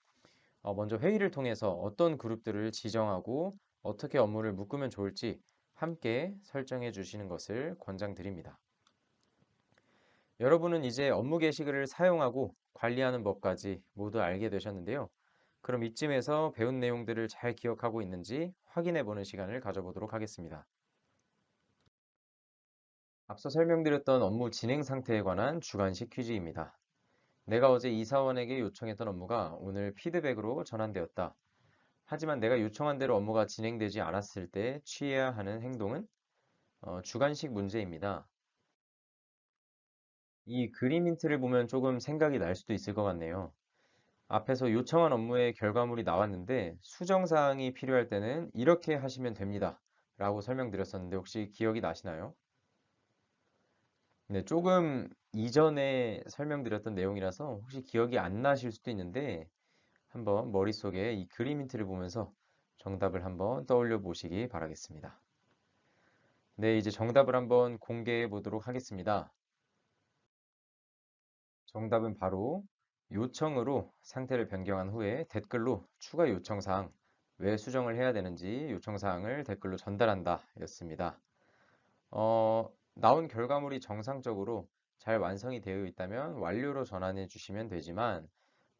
S1: 먼저 회의를 통해서 어떤 그룹들을 지정하고 어떻게 업무를 묶으면 좋을지 함께 설정해 주시는 것을 권장드립니다. 여러분은 이제 업무 게시글을 사용하고 관리하는 법까지 모두 알게 되셨는데요. 그럼 이쯤에서 배운 내용들을 잘 기억하고 있는지 확인해 보는 시간을 가져보도록 하겠습니다. 앞서 설명드렸던 업무 진행 상태에 관한 주관식 퀴즈입니다. 내가 어제 이사원에게 요청했던 업무가 오늘 피드백으로 전환되었다. 하지만 내가 요청한 대로 업무가 진행되지 않았을 때 취해야 하는 행동은 주관식 문제입니다. 이 그림 힌트를 보면 조금 생각이 날 수도 있을 것 같네요. 앞에서 요청한 업무의 결과물이 나왔는데 수정사항이 필요할 때는 이렇게 하시면 됩니다. 라고 설명드렸었는데 혹시 기억이 나시나요? 네, 조금 이전에 설명드렸던 내용이라서 혹시 기억이 안 나실 수도 있는데 한번 머릿속에 이 그림 힌트를 보면서 정답을 한번 떠올려 보시기 바라겠습니다. 네, 이제 정답을 한번 공개해 보도록 하겠습니다. 정답은 바로 요청으로 상태를 변경한 후에 댓글로 추가 요청사항, 왜 수정을 해야 되는지 요청사항을 댓글로 전달한다 였습니다. 나온 결과물이 정상적으로 잘 완성이 되어 있다면 완료로 전환해 주시면 되지만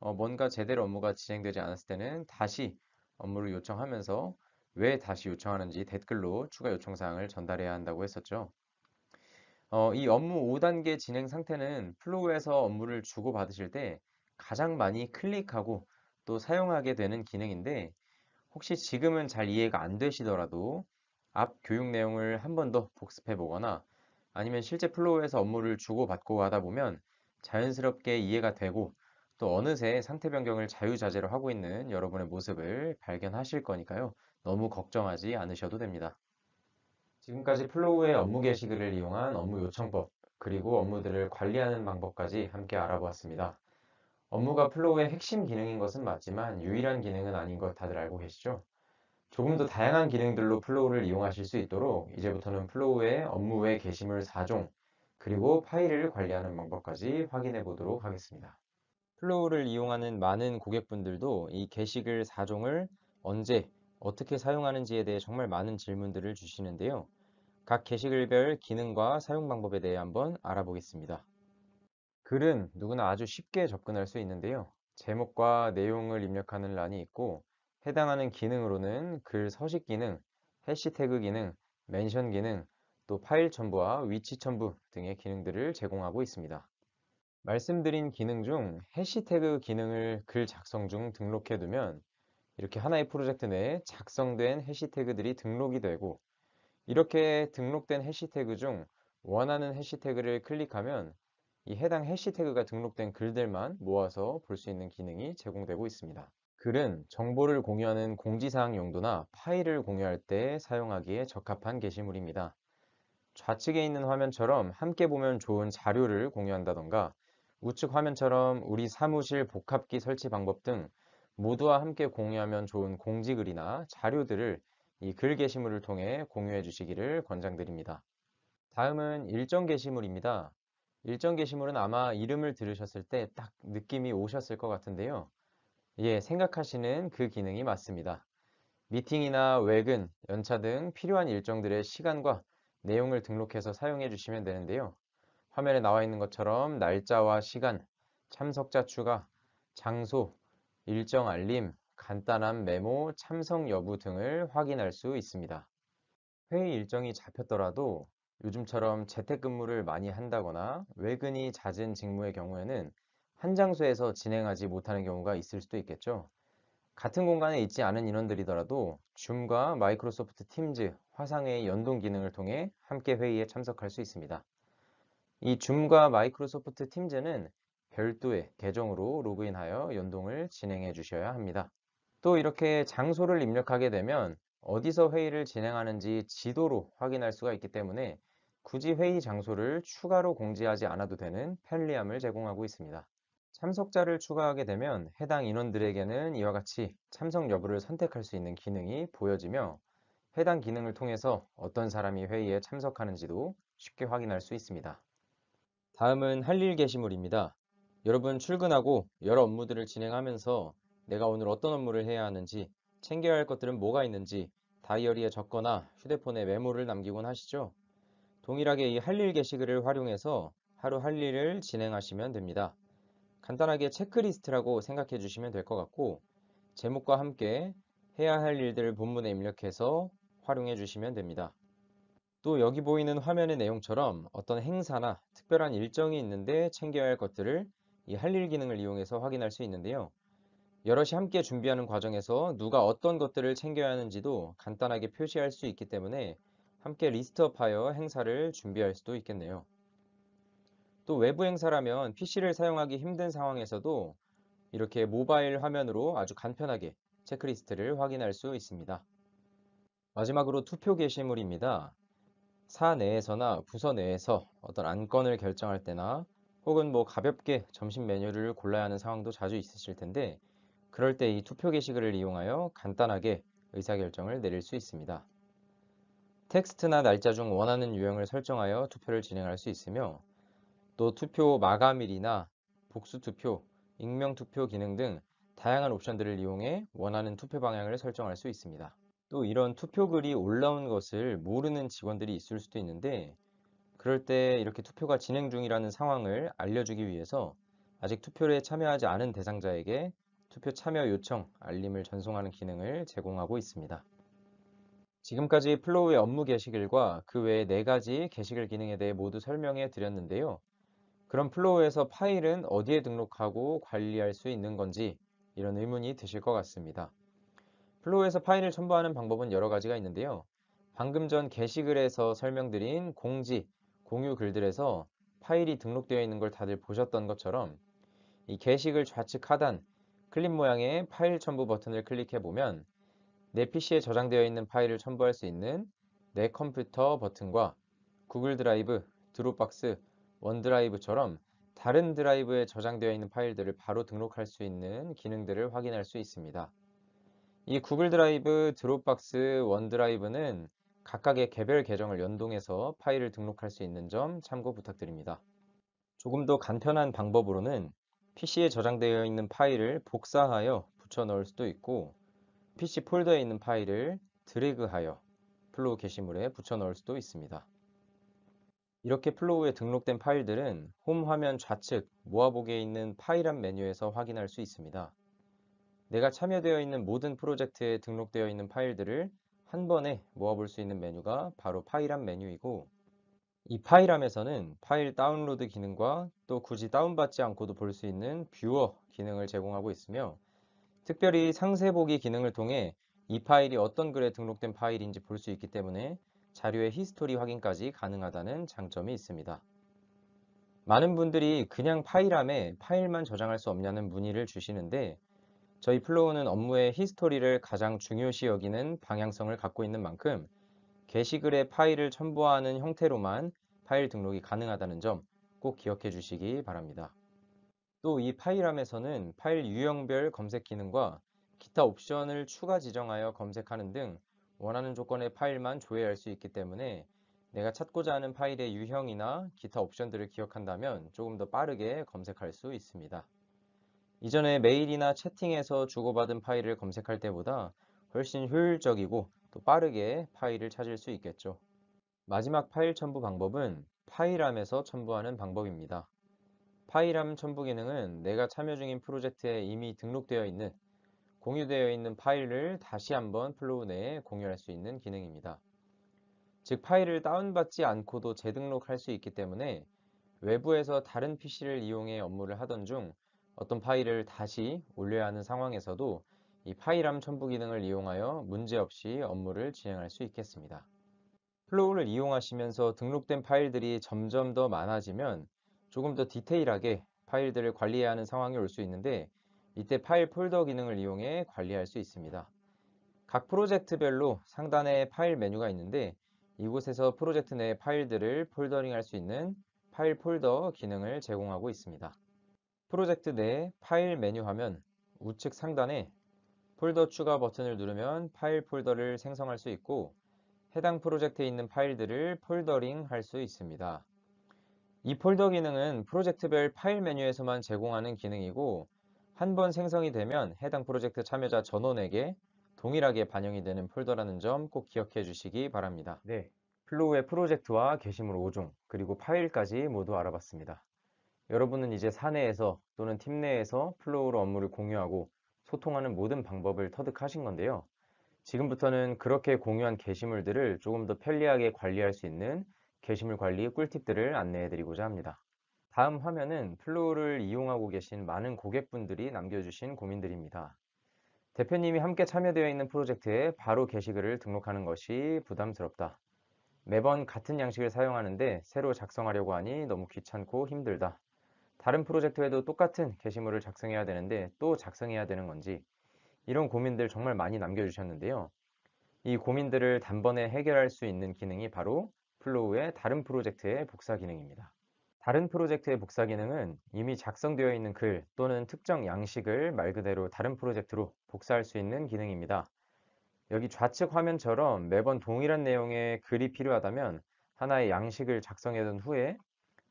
S1: 뭔가 제대로 업무가 진행되지 않았을 때는 다시 업무를 요청하면서 왜 다시 요청하는지 댓글로 추가 요청사항을 전달해야 한다고 했었죠. 이 업무 5단계 진행 상태는 플로우에서 업무를 주고받으실 때 가장 많이 클릭하고 또 사용하게 되는 기능인데 혹시 지금은 잘 이해가 안 되시더라도 앞 교육 내용을 한 번 더 복습해 보거나 아니면 실제 플로우에서 업무를 주고받고 하다 보면 자연스럽게 이해가 되고 또 어느새 상태 변경을 자유자재로 하고 있는 여러분의 모습을 발견하실 거니까요. 너무 걱정하지 않으셔도 됩니다. 지금까지 플로우의 업무 게시글을 이용한 업무 요청법, 그리고 업무들을 관리하는 방법까지 함께 알아보았습니다. 업무가 플로우의 핵심 기능인 것은 맞지만 유일한 기능은 아닌 것 다들 알고 계시죠? 조금 더 다양한 기능들로 플로우를 이용하실 수 있도록 이제부터는 플로우의 업무 외 게시물 4종, 그리고 파일을 관리하는 방법까지 확인해 보도록 하겠습니다. 플로우를 이용하는 많은 고객분들도 이 게시글 4종을 언제, 어떻게 사용하는지에 대해 정말 많은 질문들을 주시는데요. 각 게시글별 기능과 사용 방법에 대해 한번 알아보겠습니다. 글은 누구나 아주 쉽게 접근할 수 있는데요. 제목과 내용을 입력하는 란이 있고 해당하는 기능으로는 글 서식 기능, 해시태그 기능, 멘션 기능, 또 파일 첨부와 위치 첨부 등의 기능들을 제공하고 있습니다. 말씀드린 기능 중 해시태그 기능을 글 작성 중 등록해 두면 이렇게 하나의 프로젝트 내에 작성된 해시태그들이 등록이 되고 이렇게 등록된 해시태그 중 원하는 해시태그를 클릭하면 이 해당 해시태그가 등록된 글들만 모아서 볼 수 있는 기능이 제공되고 있습니다. 글은 정보를 공유하는 공지사항 용도나 파일을 공유할 때 사용하기에 적합한 게시물입니다. 좌측에 있는 화면처럼 함께 보면 좋은 자료를 공유한다던가 우측 화면처럼 우리 사무실 복합기 설치 방법 등 모두와 함께 공유하면 좋은 공지글이나 자료들을 이 글 게시물을 통해 공유해 주시기를 권장드립니다. 다음은 일정 게시물입니다. 일정 게시물은 아마 이름을 들으셨을 때 딱 느낌이 오셨을 것 같은데요. 예, 생각하시는 그 기능이 맞습니다. 미팅이나 외근, 연차 등 필요한 일정들의 시간과 내용을 등록해서 사용해 주시면 되는데요. 화면에 나와 있는 것처럼 날짜와 시간, 참석자 추가, 장소, 일정 알림, 간단한 메모, 참석 여부 등을 확인할 수 있습니다. 회의 일정이 잡혔더라도 요즘처럼 재택근무를 많이 한다거나 외근이 잦은 직무의 경우에는 한 장소에서 진행하지 못하는 경우가 있을 수도 있겠죠. 같은 공간에 있지 않은 인원들이더라도 줌과 마이크로소프트 팀즈, 화상회의 연동 기능을 통해 함께 회의에 참석할 수 있습니다. 이 줌과 마이크로소프트 팀즈는 별도의 계정으로 로그인하여 연동을 진행해 주셔야 합니다. 또 이렇게 장소를 입력하게 되면 어디서 회의를 진행하는지 지도로 확인할 수가 있기 때문에 굳이 회의 장소를 추가로 공지하지 않아도 되는 편리함을 제공하고 있습니다. 참석자를 추가하게 되면 해당 인원들에게는 이와 같이 참석 여부를 선택할 수 있는 기능이 보여지며 해당 기능을 통해서 어떤 사람이 회의에 참석하는지도 쉽게 확인할 수 있습니다. 다음은 할 일 게시물입니다. 여러분 출근하고 여러 업무들을 진행하면서 내가 오늘 어떤 업무를 해야 하는지, 챙겨야 할 것들은 뭐가 있는지 다이어리에 적거나 휴대폰에 메모를 남기곤 하시죠? 동일하게 이 할 일 게시글을 활용해서 하루 할 일을 진행하시면 됩니다. 간단하게 체크리스트라고 생각해 주시면 될 것 같고, 제목과 함께 해야 할 일들을 본문에 입력해서 활용해 주시면 됩니다. 또 여기 보이는 화면의 내용처럼 어떤 행사나 특별한 일정이 있는데 챙겨야 할 것들을 이 할 일 기능을 이용해서 확인할 수 있는데요. 여럿이 함께 준비하는 과정에서 누가 어떤 것들을 챙겨야 하는지도 간단하게 표시할 수 있기 때문에 함께 리스트업하여 행사를 준비할 수도 있겠네요. 또 외부 행사라면 PC를 사용하기 힘든 상황에서도 이렇게 모바일 화면으로 아주 간편하게 체크리스트를 확인할 수 있습니다. 마지막으로 투표 게시물입니다. 사 내에서나 부서 내에서 어떤 안건을 결정할 때나 혹은 뭐 가볍게 점심 메뉴를 골라야 하는 상황도 자주 있으실 텐데, 그럴 때 이 투표 게시글을 이용하여 간단하게 의사결정을 내릴 수 있습니다. 텍스트나 날짜 중 원하는 유형을 설정하여 투표를 진행할 수 있으며, 또 투표 마감일이나 복수 투표, 익명 투표 기능 등 다양한 옵션들을 이용해 원하는 투표 방향을 설정할 수 있습니다. 또 이런 투표글이 올라온 것을 모르는 직원들이 있을 수도 있는데, 그럴 때 이렇게 투표가 진행 중이라는 상황을 알려주기 위해서 아직 투표에 참여하지 않은 대상자에게 투표 참여 요청 알림을 전송하는 기능을 제공하고 있습니다. 지금까지 플로우의 업무 게시글과 그 외에 4가지 게시글 기능에 대해 모두 설명해 드렸는데요. 그럼 플로우에서 파일은 어디에 등록하고 관리할 수 있는 건지, 이런 의문이 드실 것 같습니다. 플로우에서 파일을 첨부하는 방법은 여러 가지가 있는데요. 방금 전 게시글에서 설명드린 공지, 공유 글들에서 파일이 등록되어 있는 걸 다들 보셨던 것처럼, 이 게시글 좌측 하단 클립 모양의 파일 첨부 버튼을 클릭해 보면 내 PC에 저장되어 있는 파일을 첨부할 수 있는 내 컴퓨터 버튼과 구글 드라이브, 드롭박스, 원드라이브처럼 다른 드라이브에 저장되어 있는 파일들을 바로 등록할 수 있는 기능들을 확인할 수 있습니다. 이 구글 드라이브, 드롭박스, 원드라이브는 각각의 개별 계정을 연동해서 파일을 등록할 수 있는 점 참고 부탁드립니다. 조금 더 간편한 방법으로는 PC에 저장되어 있는 파일을 복사하여 붙여 넣을 수도 있고, PC 폴더에 있는 파일을 드래그하여 플로우 게시물에 붙여 넣을 수도 있습니다. 이렇게 플로우에 등록된 파일들은 홈 화면 좌측 모아보기에 있는 파일함 메뉴에서 확인할 수 있습니다. 내가 참여되어 있는 모든 프로젝트에 등록되어 있는 파일들을 한 번에 모아볼 수 있는 메뉴가 바로 파일함 메뉴이고, 이 파일함에서는 파일 다운로드 기능과 또 굳이 다운받지 않고도 볼 수 있는 뷰어 기능을 제공하고 있으며, 특별히 상세 보기 기능을 통해 이 파일이 어떤 글에 등록된 파일인지 볼 수 있기 때문에 자료의 히스토리 확인까지 가능하다는 장점이 있습니다. 많은 분들이 그냥 파일함에 파일만 저장할 수 없냐는 문의를 주시는데, 저희 플로우는 업무의 히스토리를 가장 중요시 여기는 방향성을 갖고 있는 만큼 게시글에 파일을 첨부하는 형태로만 파일 등록이 가능하다는 점 꼭 기억해 주시기 바랍니다. 또 이 파일함에서는 파일 유형별 검색 기능과 기타 옵션을 추가 지정하여 검색하는 등 원하는 조건의 파일만 조회할 수 있기 때문에 내가 찾고자 하는 파일의 유형이나 기타 옵션들을 기억한다면 조금 더 빠르게 검색할 수 있습니다. 이전에 메일이나 채팅에서 주고받은 파일을 검색할 때보다 훨씬 효율적이고 또 빠르게 파일을 찾을 수 있겠죠. 마지막 파일 첨부 방법은 파일함에서 첨부하는 방법입니다. 파일함 첨부 기능은 내가 참여 중인 프로젝트에 이미 등록되어 있는, 공유되어 있는 파일을 다시 한번 플로우 내에 공유할 수 있는 기능입니다. 즉, 파일을 다운받지 않고도 재등록할 수 있기 때문에 외부에서 다른 PC를 이용해 업무를 하던 중 어떤 파일을 다시 올려야 하는 상황에서도 이 파일함 첨부 기능을 이용하여 문제없이 업무를 진행할 수 있겠습니다. 플로우를 이용하시면서 등록된 파일들이 점점 더 많아지면 조금 더 디테일하게 파일들을 관리해야 하는 상황이 올 수 있는데, 이때 파일 폴더 기능을 이용해 관리할 수 있습니다. 각 프로젝트별로 상단에 파일 메뉴가 있는데, 이곳에서 프로젝트 내 파일들을 폴더링할 수 있는 파일 폴더 기능을 제공하고 있습니다. 프로젝트 내 파일 메뉴 화면 우측 상단에 폴더 추가 버튼을 누르면 파일 폴더를 생성할 수 있고, 해당 프로젝트에 있는 파일들을 폴더링 할 수 있습니다. 이 폴더 기능은 프로젝트별 파일 메뉴에서만 제공하는 기능이고, 한 번 생성이 되면 해당 프로젝트 참여자 전원에게 동일하게 반영이 되는 폴더라는 점 꼭 기억해 주시기 바랍니다. 네, 플로우의 프로젝트와 게시물 5종, 그리고 파일까지 모두 알아봤습니다. 여러분은 이제 사내에서 또는 팀 내에서 플로우로 업무를 공유하고 소통하는 모든 방법을 터득하신 건데요. 지금부터는 그렇게 공유한 게시물들을 조금 더 편리하게 관리할 수 있는 게시물 관리 꿀팁들을 안내해 드리고자 합니다. 다음 화면은 플로우를 이용하고 계신 많은 고객분들이 남겨주신 고민들입니다. 대표님이 함께 참여되어 있는 프로젝트에 바로 게시글을 등록하는 것이 부담스럽다. 매번 같은 양식을 사용하는데 새로 작성하려고 하니 너무 귀찮고 힘들다. 다른 프로젝트에도 똑같은 게시물을 작성해야 되는데 또 작성해야 되는 건지, 이런 고민들 정말 많이 남겨주셨는데요. 이 고민들을 단번에 해결할 수 있는 기능이 바로 플로우의 다른 프로젝트의 복사 기능입니다. 다른 프로젝트의 복사 기능은 이미 작성되어 있는 글 또는 특정 양식을 말 그대로 다른 프로젝트로 복사할 수 있는 기능입니다. 여기 좌측 화면처럼 매번 동일한 내용의 글이 필요하다면 하나의 양식을 작성해 둔 후에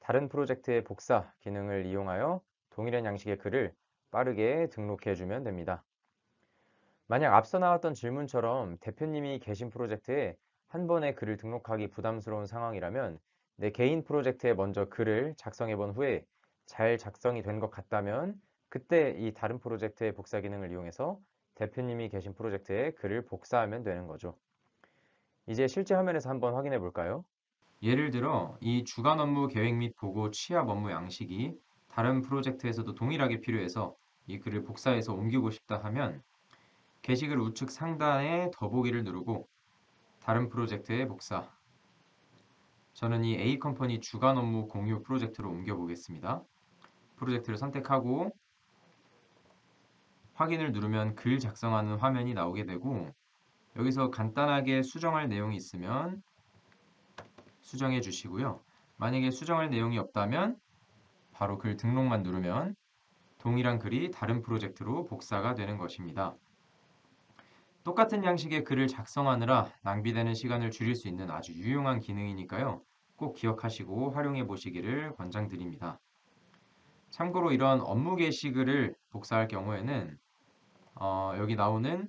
S1: 다른 프로젝트의 복사 기능을 이용하여 동일한 양식의 글을 빠르게 등록해 주면 됩니다. 만약 앞서 나왔던 질문처럼 대표님이 계신 프로젝트에 한 번에 글을 등록하기 부담스러운 상황이라면 내 개인 프로젝트에 먼저 글을 작성해 본 후에 잘 작성이 된 것 같다면 그때 이 다른 프로젝트의 복사 기능을 이용해서 대표님이 계신 프로젝트에 글을 복사하면 되는 거죠. 이제 실제 화면에서 한번 확인해 볼까요? 예를 들어 이 주간 업무 계획 및 보고 취합 업무 양식이 다른 프로젝트에서도 동일하게 필요해서 이 글을 복사해서 옮기고 싶다 하면 게시글 우측 상단에 더보기를 누르고 다른 프로젝트에 복사. 저는 이 A 컴퍼니 주간 업무 공유 프로젝트로 옮겨 보겠습니다. 프로젝트를 선택하고 확인을 누르면 글 작성하는 화면이 나오게 되고 여기서 간단하게 수정할 내용이 있으면 수정해 주시고요. 만약에 수정할 내용이 없다면 바로 글 등록만 누르면 동일한 글이 다른 프로젝트로 복사가 되는 것입니다. 똑같은 양식의 글을 작성하느라 낭비되는 시간을 줄일 수 있는 아주 유용한 기능이니까요. 꼭 기억하시고 활용해 보시기를 권장드립니다. 참고로 이런 업무 게시글을 복사할 경우에는 여기 나오는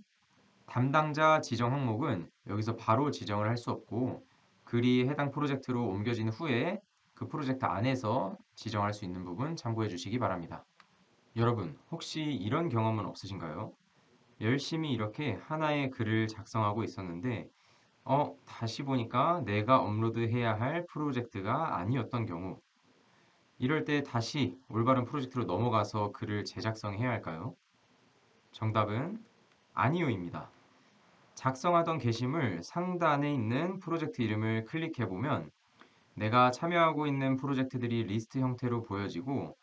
S1: 담당자 지정 항목은 여기서 바로 지정을 할 수 없고 글이 해당 프로젝트로 옮겨진 후에 그 프로젝트 안에서 지정할 수 있는 부분 참고해 주시기 바랍니다. 여러분, 혹시 이런 경험은 없으신가요? 열심히 이렇게 하나의 글을 작성하고 있었는데 다시 보니까 내가 업로드해야 할 프로젝트가 아니었던 경우 이럴 때 다시 올바른 프로젝트로 넘어가서 글을 재작성해야 할까요? 정답은 아니요입니다. 작성하던 게시물 상단에 있는 프로젝트 이름을 클릭해보면 내가 참여하고 있는 프로젝트들이 리스트 형태로 보여지고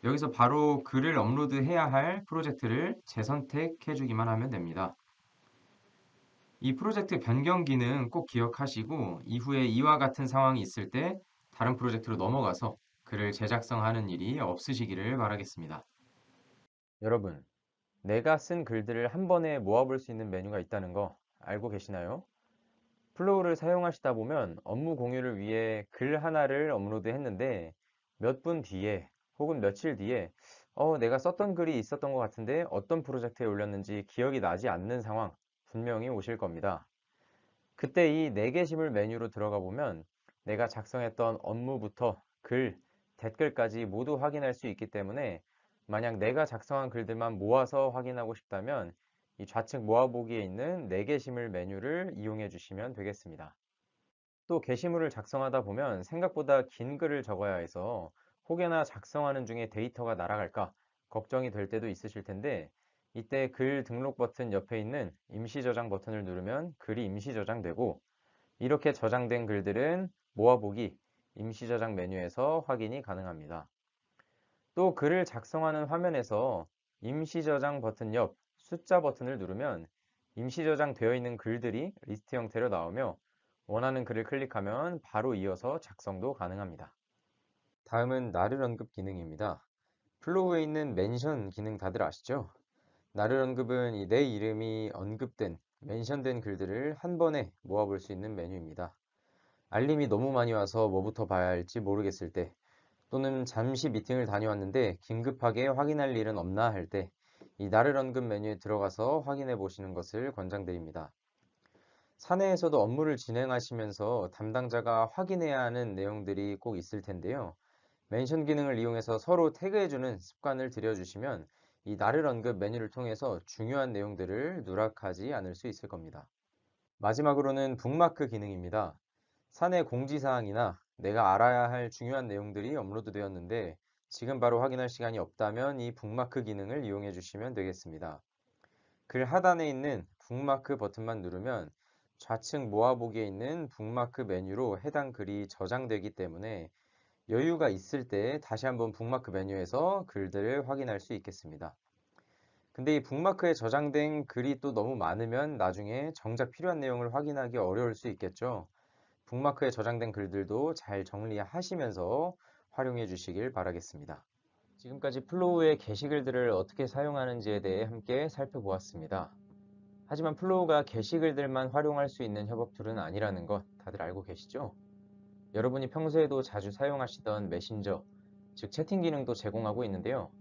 S1: 여기서 바로 글을 업로드해야 할 프로젝트를 재선택해주기만 하면 됩니다. 이 프로젝트 변경 기능 꼭 기억하시고 이후에 이와 같은 상황이 있을 때 다른 프로젝트로 넘어가서 글을 재작성하는 일이 없으시기를 바라겠습니다. 여러분, 내가 쓴 글들을 한 번에 모아볼 수 있는 메뉴가 있다는 거 알고 계시나요? 플로우를 사용하시다 보면 업무 공유를 위해 글 하나를 업로드했는데 몇 분 뒤에 혹은 며칠 뒤에 내가 썼던 글이 있었던 것 같은데 어떤 프로젝트에 올렸는지 기억이 나지 않는 상황 분명히 오실 겁니다. 그때 이 네 게시물 메뉴로 들어가 보면 내가 작성했던 업무부터 글, 댓글까지 모두 확인할 수 있기 때문에 만약 내가 작성한 글들만 모아서 확인하고 싶다면 이 좌측 모아보기에 있는 네 게시물 메뉴를 이용해 주시면 되겠습니다. 또 게시물을 작성하다 보면 생각보다 긴 글을 적어야 해서 혹여나 작성하는 중에 데이터가 날아갈까 걱정이 될 때도 있으실 텐데 이때 글 등록 버튼 옆에 있는 임시 저장 버튼을 누르면 글이 임시 저장되고 이렇게 저장된 글들은 모아보기 임시 저장 메뉴에서 확인이 가능합니다. 또 글을 작성하는 화면에서 임시 저장 버튼 옆 숫자 버튼을 누르면 임시 저장되어 있는 글들이 리스트 형태로 나오며 원하는 글을 클릭하면 바로 이어서 작성도 가능합니다. 다음은 나를 언급 기능입니다. 플로우에 있는 멘션 기능 다들 아시죠? 나를 언급은 내 이름이 언급된, 멘션된 글들을 한 번에 모아볼 수 있는 메뉴입니다. 알림이 너무 많이 와서 뭐부터 봐야 할지 모르겠을 때, 또는 잠시 미팅을 다녀왔는데 긴급하게 확인할 일은 없나 할 때, 이 나를 언급 메뉴에 들어가서 확인해 보시는 것을 권장드립니다. 사내에서도 업무를 진행하시면서 담당자가 확인해야 하는 내용들이 꼭 있을 텐데요. 멘션 기능을 이용해서 서로 태그해주는 습관을 들여주시면 이 나를 언급 메뉴를 통해서 중요한 내용들을 누락하지 않을 수 있을 겁니다. 마지막으로는 북마크 기능입니다. 사내 공지사항이나 내가 알아야 할 중요한 내용들이 업로드 되었는데 지금 바로 확인할 시간이 없다면 이 북마크 기능을 이용해 주시면 되겠습니다. 글 하단에 있는 북마크 버튼만 누르면 좌측 모아보기에 있는 북마크 메뉴로 해당 글이 저장되기 때문에 여유가 있을 때 다시 한번 북마크 메뉴에서 글들을 확인할 수 있겠습니다. 근데 이 북마크에 저장된 글이 또 너무 많으면 나중에 정작 필요한 내용을 확인하기 어려울 수 있겠죠. 북마크에 저장된 글들도 잘 정리하시면서 활용해 주시길 바라겠습니다. 지금까지 플로우의 게시글들을 어떻게 사용하는지에 대해 함께 살펴보았습니다. 하지만 플로우가 게시글들만 활용할 수 있는 협업 툴은 아니라는 것 다들 알고 계시죠? 여러분이 평소에도 자주 사용하시던 메신저, 즉 채팅 기능도 제공하고 있는데요.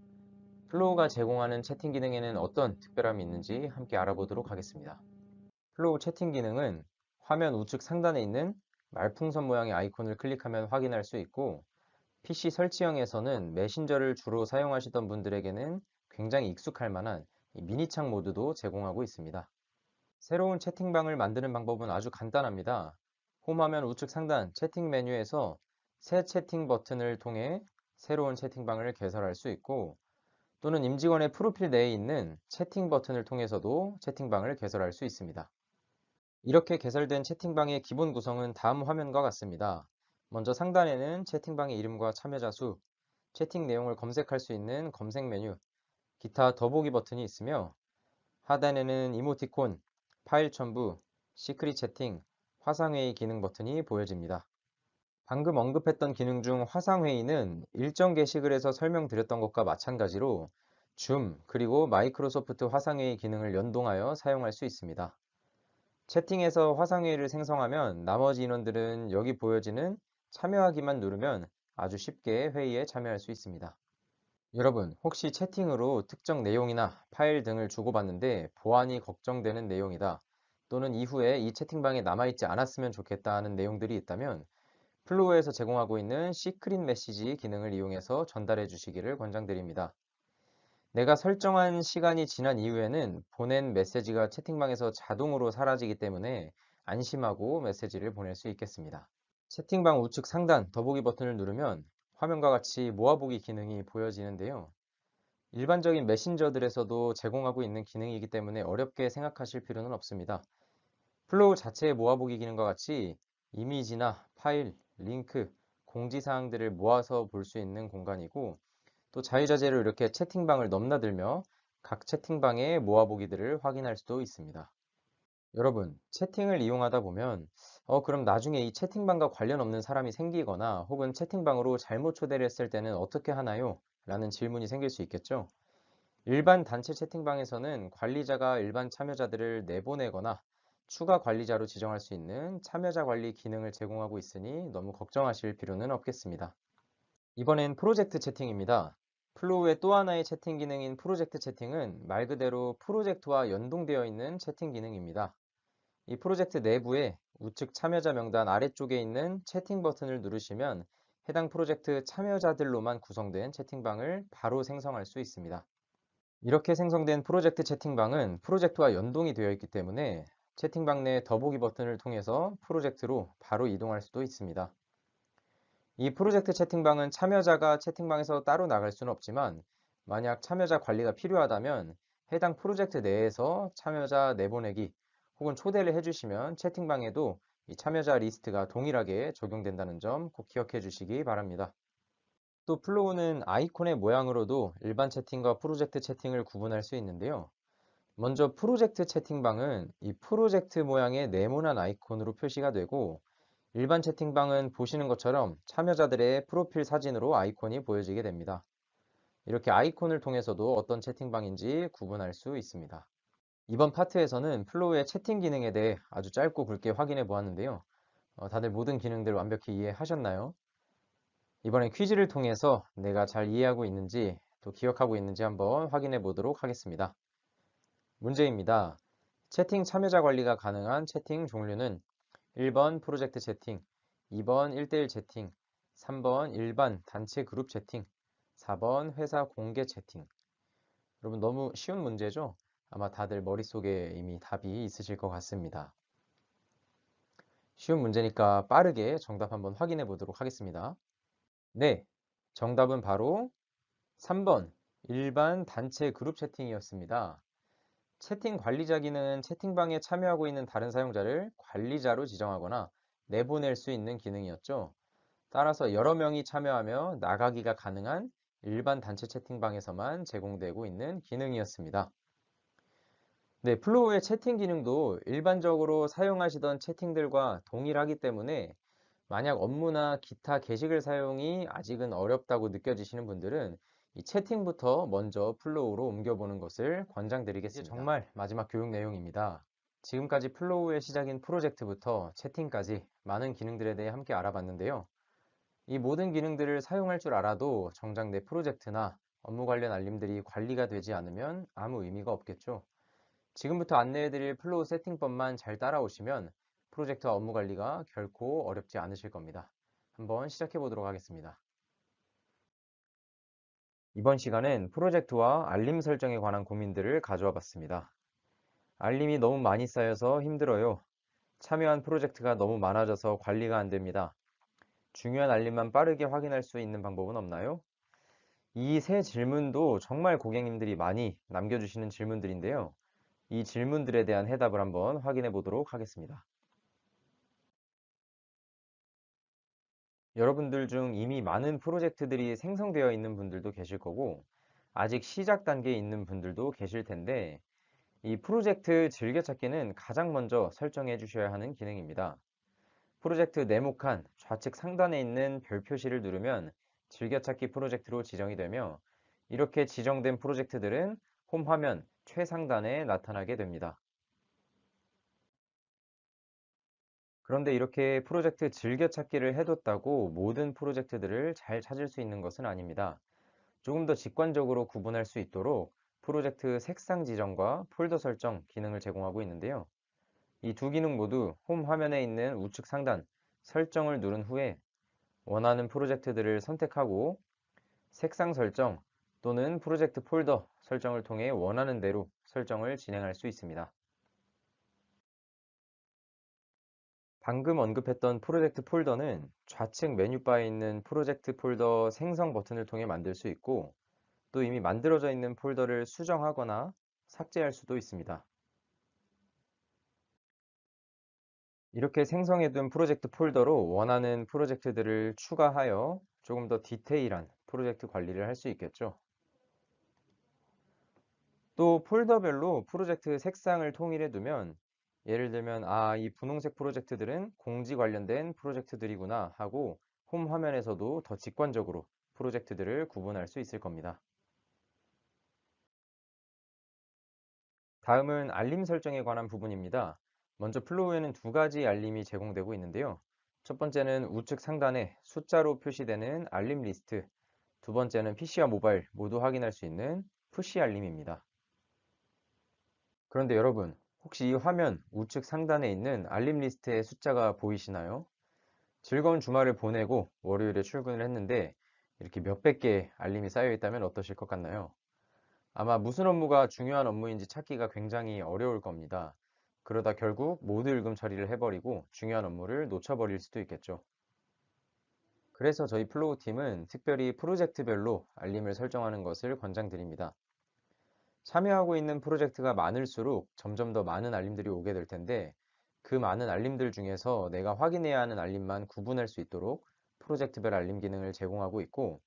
S1: 플로우가 제공하는 채팅 기능에는 어떤 특별함이 있는지 함께 알아보도록 하겠습니다. 플로우 채팅 기능은 화면 우측 상단에 있는 말풍선 모양의 아이콘을 클릭하면 확인할 수 있고, PC 설치형에서는 메신저를 주로 사용하시던 분들에게는 굉장히 익숙할 만한 미니창 모드도 제공하고 있습니다. 새로운 채팅방을 만드는 방법은 아주 간단합니다. 홈화면 우측 상단 채팅 메뉴에서 새 채팅 버튼을 통해 새로운 채팅방을 개설할 수 있고, 또는 임직원의 프로필 내에 있는 채팅 버튼을 통해서도 채팅방을 개설할 수 있습니다. 이렇게 개설된 채팅방의 기본 구성은 다음 화면과 같습니다. 먼저 상단에는 채팅방의 이름과 참여자 수, 채팅 내용을 검색할 수 있는 검색 메뉴, 기타 더보기 버튼이 있으며, 하단에는 이모티콘, 파일 첨부, 시크릿 채팅, 화상회의 기능 버튼이 보여집니다. 방금 언급했던 기능 중 화상회의는 일정 게시글에서 설명드렸던 것과 마찬가지로 줌 그리고 마이크로소프트 화상회의 기능을 연동하여 사용할 수 있습니다. 채팅에서 화상회의를 생성하면 나머지 인원들은 여기 보여지는 참여하기만 누르면 아주 쉽게 회의에 참여할 수 있습니다. 여러분, 혹시 채팅으로 특정 내용이나 파일 등을 주고받는데 보안이 걱정되는 내용이다, 또는 이후에 이 채팅방에 남아있지 않았으면 좋겠다 하는 내용들이 있다면 플로우에서 제공하고 있는 시크릿 메시지 기능을 이용해서 전달해 주시기를 권장드립니다. 내가 설정한 시간이 지난 이후에는 보낸 메시지가 채팅방에서 자동으로 사라지기 때문에 안심하고 메시지를 보낼 수 있겠습니다. 채팅방 우측 상단 더보기 버튼을 누르면 화면과 같이 모아보기 기능이 보여지는데요. 일반적인 메신저들에서도 제공하고 있는 기능이기 때문에 어렵게 생각하실 필요는 없습니다. 플로우 자체의 모아보기 기능과 같이 이미지나 파일, 링크, 공지사항들을 모아서 볼 수 있는 공간이고, 또 자유자재로 이렇게 채팅방을 넘나들며 각 채팅방의 모아보기들을 확인할 수도 있습니다. 여러분, 채팅을 이용하다 보면 그럼 나중에 이 채팅방과 관련 없는 사람이 생기거나 혹은 채팅방으로 잘못 초대를 했을 때는 어떻게 하나요? 라는 질문이 생길 수 있겠죠? 일반 단체 채팅방에서는 관리자가 일반 참여자들을 내보내거나 추가 관리자로 지정할 수 있는 참여자 관리 기능을 제공하고 있으니 너무 걱정하실 필요는 없겠습니다. 이번엔 프로젝트 채팅입니다. 플로우의 또 하나의 채팅 기능인 프로젝트 채팅은 말 그대로 프로젝트와 연동되어 있는 채팅 기능입니다. 이 프로젝트 내부에 우측 참여자 명단 아래쪽에 있는 채팅 버튼을 누르시면 해당 프로젝트 참여자들로만 구성된 채팅방을 바로 생성할 수 있습니다. 이렇게 생성된 프로젝트 채팅방은 프로젝트와 연동이 되어 있기 때문에 채팅방 내 더보기 버튼을 통해서 프로젝트로 바로 이동할 수도 있습니다. 이 프로젝트 채팅방은 참여자가 채팅방에서 따로 나갈 수는 없지만, 만약 참여자 관리가 필요하다면 해당 프로젝트 내에서 참여자 내보내기 혹은 초대를 해주시면 채팅방에도 이 참여자 리스트가 동일하게 적용된다는 점 꼭 기억해 주시기 바랍니다. 또 플로우는 아이콘의 모양으로도 일반 채팅과 프로젝트 채팅을 구분할 수 있는데요. 먼저 프로젝트 채팅방은 이 프로젝트 모양의 네모난 아이콘으로 표시가 되고, 일반 채팅방은 보시는 것처럼 참여자들의 프로필 사진으로 아이콘이 보여지게 됩니다. 이렇게 아이콘을 통해서도 어떤 채팅방인지 구분할 수 있습니다. 이번 파트에서는 플로우의 채팅 기능에 대해 아주 짧고 굵게 확인해 보았는데요. 다들 모든 기능들 완벽히 이해하셨나요? 이번엔 퀴즈를 통해서 내가 잘 이해하고 있는지 또 기억하고 있는지 한번 확인해 보도록 하겠습니다. 문제입니다. 채팅 참여자 관리가 가능한 채팅 종류는 1번 프로젝트 채팅, 2번 1대1 채팅, 3번 일반 단체 그룹 채팅, 4번 회사 공개 채팅. 여러분, 너무 쉬운 문제죠? 아마 다들 머릿속에 이미 답이 있으실 것 같습니다. 쉬운 문제니까 빠르게 정답 한번 확인해 보도록 하겠습니다. 네, 정답은 바로 3번 일반 단체 그룹 채팅이었습니다. 채팅 관리자 기능은 채팅방에 참여하고 있는 다른 사용자를 관리자로 지정하거나 내보낼 수 있는 기능이었죠. 따라서 여러 명이 참여하며 나가기가 가능한 일반 단체 채팅방에서만 제공되고 있는 기능이었습니다. 네, 플로우의 채팅 기능도 일반적으로 사용하시던 채팅들과 동일하기 때문에 만약 업무나 기타 게시글 사용이 아직은 어렵다고 느껴지시는 분들은 이 채팅부터 먼저 플로우로 옮겨보는 것을 권장드리겠습니다. 이제 정말 마지막 교육 내용입니다. 지금까지 플로우의 시작인 프로젝트부터 채팅까지 많은 기능들에 대해 함께 알아봤는데요. 이 모든 기능들을 사용할 줄 알아도 정작 내 프로젝트나 업무 관련 알림들이 관리가 되지 않으면 아무 의미가 없겠죠. 지금부터 안내해드릴 플로우 세팅법만 잘 따라오시면 프로젝트와 업무 관리가 결코 어렵지 않으실 겁니다. 한번 시작해 보도록 하겠습니다. 이번 시간엔 프로젝트와 알림 설정에 관한 고민들을 가져와 봤습니다. 알림이 너무 많이 쌓여서 힘들어요. 참여한 프로젝트가 너무 많아져서 관리가 안 됩니다. 중요한 알림만 빠르게 확인할 수 있는 방법은 없나요? 이 세 질문도 정말 고객님들이 많이 남겨주시는 질문들인데요. 이 질문들에 대한 해답을 한번 확인해 보도록 하겠습니다. 여러분들 중 이미 많은 프로젝트들이 생성되어 있는 분들도 계실 거고, 아직 시작 단계에 있는 분들도 계실 텐데, 이 프로젝트 즐겨찾기는 가장 먼저 설정해 주셔야 하는 기능입니다. 프로젝트 네모칸 좌측 상단에 있는 별 표시를 누르면 즐겨찾기 프로젝트로 지정이 되며, 이렇게 지정된 프로젝트들은 홈 화면 최상단에 나타나게 됩니다. 그런데 이렇게 프로젝트 즐겨찾기를 해뒀다고 모든 프로젝트들을 잘 찾을 수 있는 것은 아닙니다. 조금 더 직관적으로 구분할 수 있도록 프로젝트 색상 지정과 폴더 설정 기능을 제공하고 있는데요. 이 두 기능 모두 홈 화면에 있는 우측 상단 설정을 누른 후에 원하는 프로젝트들을 선택하고 색상 설정 또는 프로젝트 폴더 설정을 통해 원하는 대로 설정을 진행할 수 있습니다. 방금 언급했던 프로젝트 폴더는 좌측 메뉴바에 있는 프로젝트 폴더 생성 버튼을 통해 만들 수 있고, 또 이미 만들어져 있는 폴더를 수정하거나 삭제할 수도 있습니다. 이렇게 생성해둔 프로젝트 폴더로 원하는 프로젝트들을 추가하여 조금 더 디테일한 프로젝트 관리를 할 수 있겠죠. 또 폴더별로 프로젝트 색상을 통일해 두면, 예를 들면 이 분홍색 프로젝트들은 공지 관련된 프로젝트들이구나 하고 홈 화면에서도 더 직관적으로 프로젝트들을 구분할 수 있을 겁니다. 다음은 알림 설정에 관한 부분입니다. 먼저 플로우에는 두 가지 알림이 제공되고 있는데요. 첫 번째는 우측 상단에 숫자로 표시되는 알림 리스트, 두 번째는 PC와 모바일 모두 확인할 수 있는 푸시 알림입니다. 그런데 여러분, 혹시 이 화면 우측 상단에 있는 알림 리스트의 숫자가 보이시나요? 즐거운 주말을 보내고 월요일에 출근을 했는데 이렇게 몇백 개의 알림이 쌓여 있다면 어떠실 것 같나요? 아마 무슨 업무가 중요한 업무인지 찾기가 굉장히 어려울 겁니다. 그러다 결국 모두 일금 처리를 해버리고 중요한 업무를 놓쳐버릴 수도 있겠죠. 그래서 저희 플로우 팀은 특별히 프로젝트별로 알림을 설정하는 것을 권장드립니다. 참여하고 있는 프로젝트가 많을수록 점점 더 많은 알림들이 오게 될 텐데, 그 많은 알림들 중에서 내가 확인해야 하는 알림만 구분할 수 있도록 프로젝트별 알림 기능을 제공하고 있고,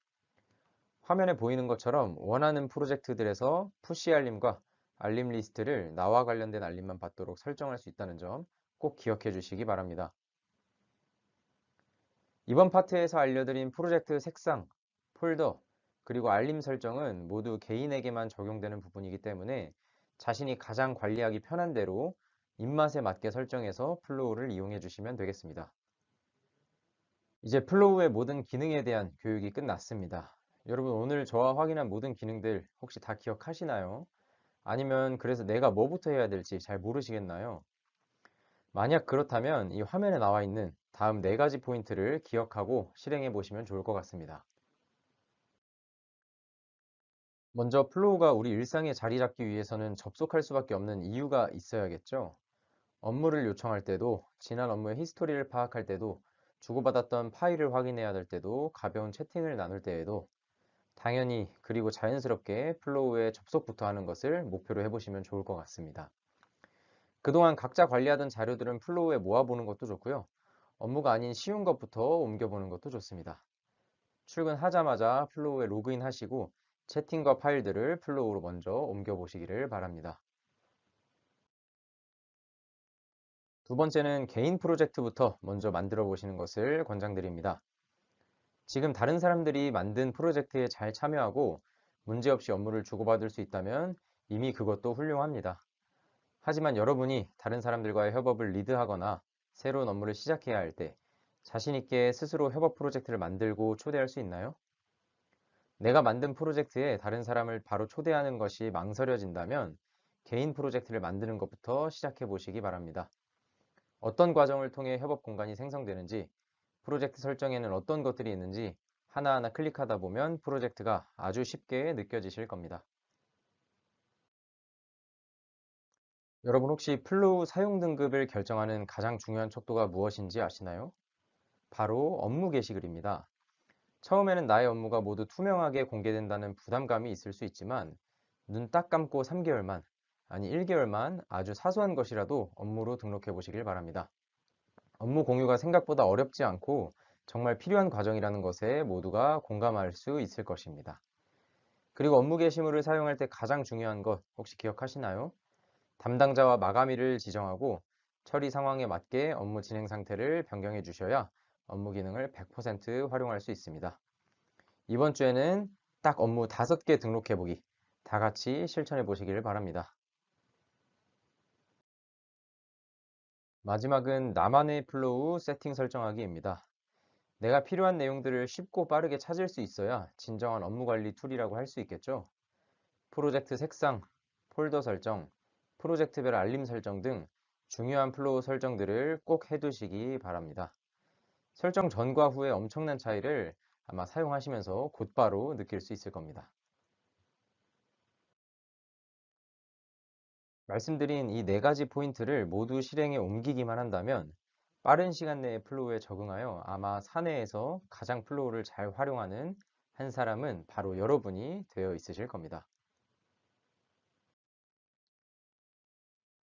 S1: 화면에 보이는 것처럼 원하는 프로젝트들에서 푸시 알림과 알림 리스트를 나와 관련된 알림만 받도록 설정할 수 있다는 점 꼭 기억해 주시기 바랍니다. 이번 파트에서 알려드린 프로젝트 색상, 폴더, 그리고 알림 설정은 모두 개인에게만 적용되는 부분이기 때문에 자신이 가장 관리하기 편한 대로 입맛에 맞게 설정해서 플로우를 이용해 주시면 되겠습니다. 이제 플로우의 모든 기능에 대한 교육이 끝났습니다. 여러분, 오늘 저와 확인한 모든 기능들 혹시 다 기억하시나요? 아니면 그래서 내가 뭐부터 해야 될지 잘 모르시겠나요? 만약 그렇다면 이 화면에 나와 있는 다음 네 가지 포인트를 기억하고 실행해 보시면 좋을 것 같습니다. 먼저 플로우가 우리 일상에 자리 잡기 위해서는 접속할 수밖에 없는 이유가 있어야겠죠. 업무를 요청할 때도, 지난 업무의 히스토리를 파악할 때도, 주고받았던 파일을 확인해야 될 때도, 가벼운 채팅을 나눌 때에도 당연히 그리고 자연스럽게 플로우에 접속부터 하는 것을 목표로 해보시면 좋을 것 같습니다. 그동안 각자 관리하던 자료들은 플로우에 모아보는 것도 좋고요. 업무가 아닌 쉬운 것부터 옮겨보는 것도 좋습니다. 출근하자마자 플로우에 로그인 하시고 채팅과 파일들을 플로우로 먼저 옮겨보시기를 바랍니다. 두 번째는 개인 프로젝트부터 먼저 만들어 보시는 것을 권장드립니다. 지금 다른 사람들이 만든 프로젝트에 잘 참여하고 문제없이 업무를 주고받을 수 있다면 이미 그것도 훌륭합니다. 하지만 여러분이 다른 사람들과의 협업을 리드하거나 새로운 업무를 시작해야 할 때 자신 있게 스스로 협업 프로젝트를 만들고 초대할 수 있나요? 내가 만든 프로젝트에 다른 사람을 바로 초대하는 것이 망설여진다면 개인 프로젝트를 만드는 것부터 시작해 보시기 바랍니다. 어떤 과정을 통해 협업 공간이 생성되는지, 프로젝트 설정에는 어떤 것들이 있는지 하나하나 클릭하다 보면 프로젝트가 아주 쉽게 느껴지실 겁니다. 여러분 혹시 플로우 사용 등급을 결정하는 가장 중요한 척도가 무엇인지 아시나요? 바로 업무 게시글입니다. 처음에는 나의 업무가 모두 투명하게 공개된다는 부담감이 있을 수 있지만 눈 딱 감고 3개월만, 아니 1개월만 아주 사소한 것이라도 업무로 등록해 보시길 바랍니다. 업무 공유가 생각보다 어렵지 않고 정말 필요한 과정이라는 것에 모두가 공감할 수 있을 것입니다. 그리고 업무 게시물을 사용할 때 가장 중요한 것 혹시 기억하시나요? 담당자와 마감일을 지정하고 처리 상황에 맞게 업무 진행 상태를 변경해 주셔야 업무 기능을 100% 활용할 수 있습니다. 이번 주에는 딱 업무 5개 등록해 보기 다 같이 실천해 보시길 바랍니다. 마지막은 나만의 플로우 세팅 설정하기입니다. 내가 필요한 내용들을 쉽고 빠르게 찾을 수 있어야 진정한 업무 관리 툴이라고 할 수 있겠죠. 프로젝트 색상, 폴더 설정, 프로젝트별 알림 설정 등 중요한 플로우 설정들을 꼭 해두시기 바랍니다. 설정 전과 후의 엄청난 차이를 아마 사용하시면서 곧바로 느낄 수 있을 겁니다. 말씀드린 이 4가지 포인트를 모두 실행에 옮기기만 한다면 빠른 시간 내에 플로우에 적응하여 아마 사내에서 가장 플로우를 잘 활용하는 한 사람은 바로 여러분이 되어 있으실 겁니다.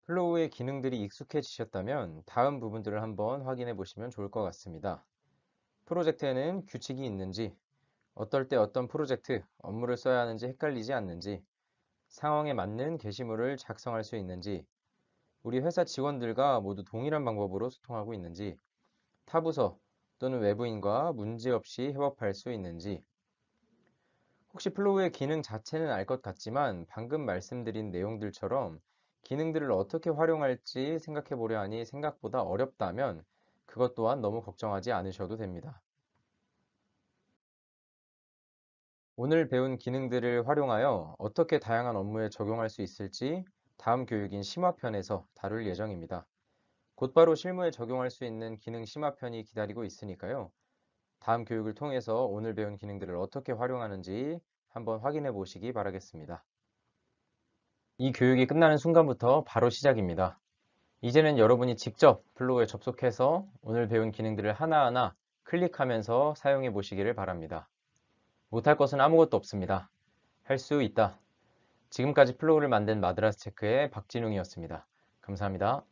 S1: 플로우의 기능들이 익숙해지셨다면 다음 부분들을 한번 확인해 보시면 좋을 것 같습니다. 프로젝트에는 규칙이 있는지, 어떨 때 어떤 프로젝트, 업무를 써야 하는지 헷갈리지 않는지, 상황에 맞는 게시물을 작성할 수 있는지, 우리 회사 직원들과 모두 동일한 방법으로 소통하고 있는지, 타부서 또는 외부인과 문제없이 협업할 수 있는지, 혹시 플로우의 기능 자체는 알 것 같지만 방금 말씀드린 내용들처럼 기능들을 어떻게 활용할지 생각해 보려 하니 생각보다 어렵다면 그것 또한 너무 걱정하지 않으셔도 됩니다. 오늘 배운 기능들을 활용하여 어떻게 다양한 업무에 적용할 수 있을지 다음 교육인 심화편에서 다룰 예정입니다. 곧바로 실무에 적용할 수 있는 기능 심화편이 기다리고 있으니까요. 다음 교육을 통해서 오늘 배운 기능들을 어떻게 활용하는지 한번 확인해 보시기 바라겠습니다. 이 교육이 끝나는 순간부터 바로 시작입니다. 이제는 여러분이 직접 플로우에 접속해서 오늘 배운 기능들을 하나하나 클릭하면서 사용해 보시기를 바랍니다. 못할 것은 아무것도 없습니다. 할 수 있다. 지금까지 플로우를 만든 마드라스 체크의 박진웅이었습니다. 감사합니다.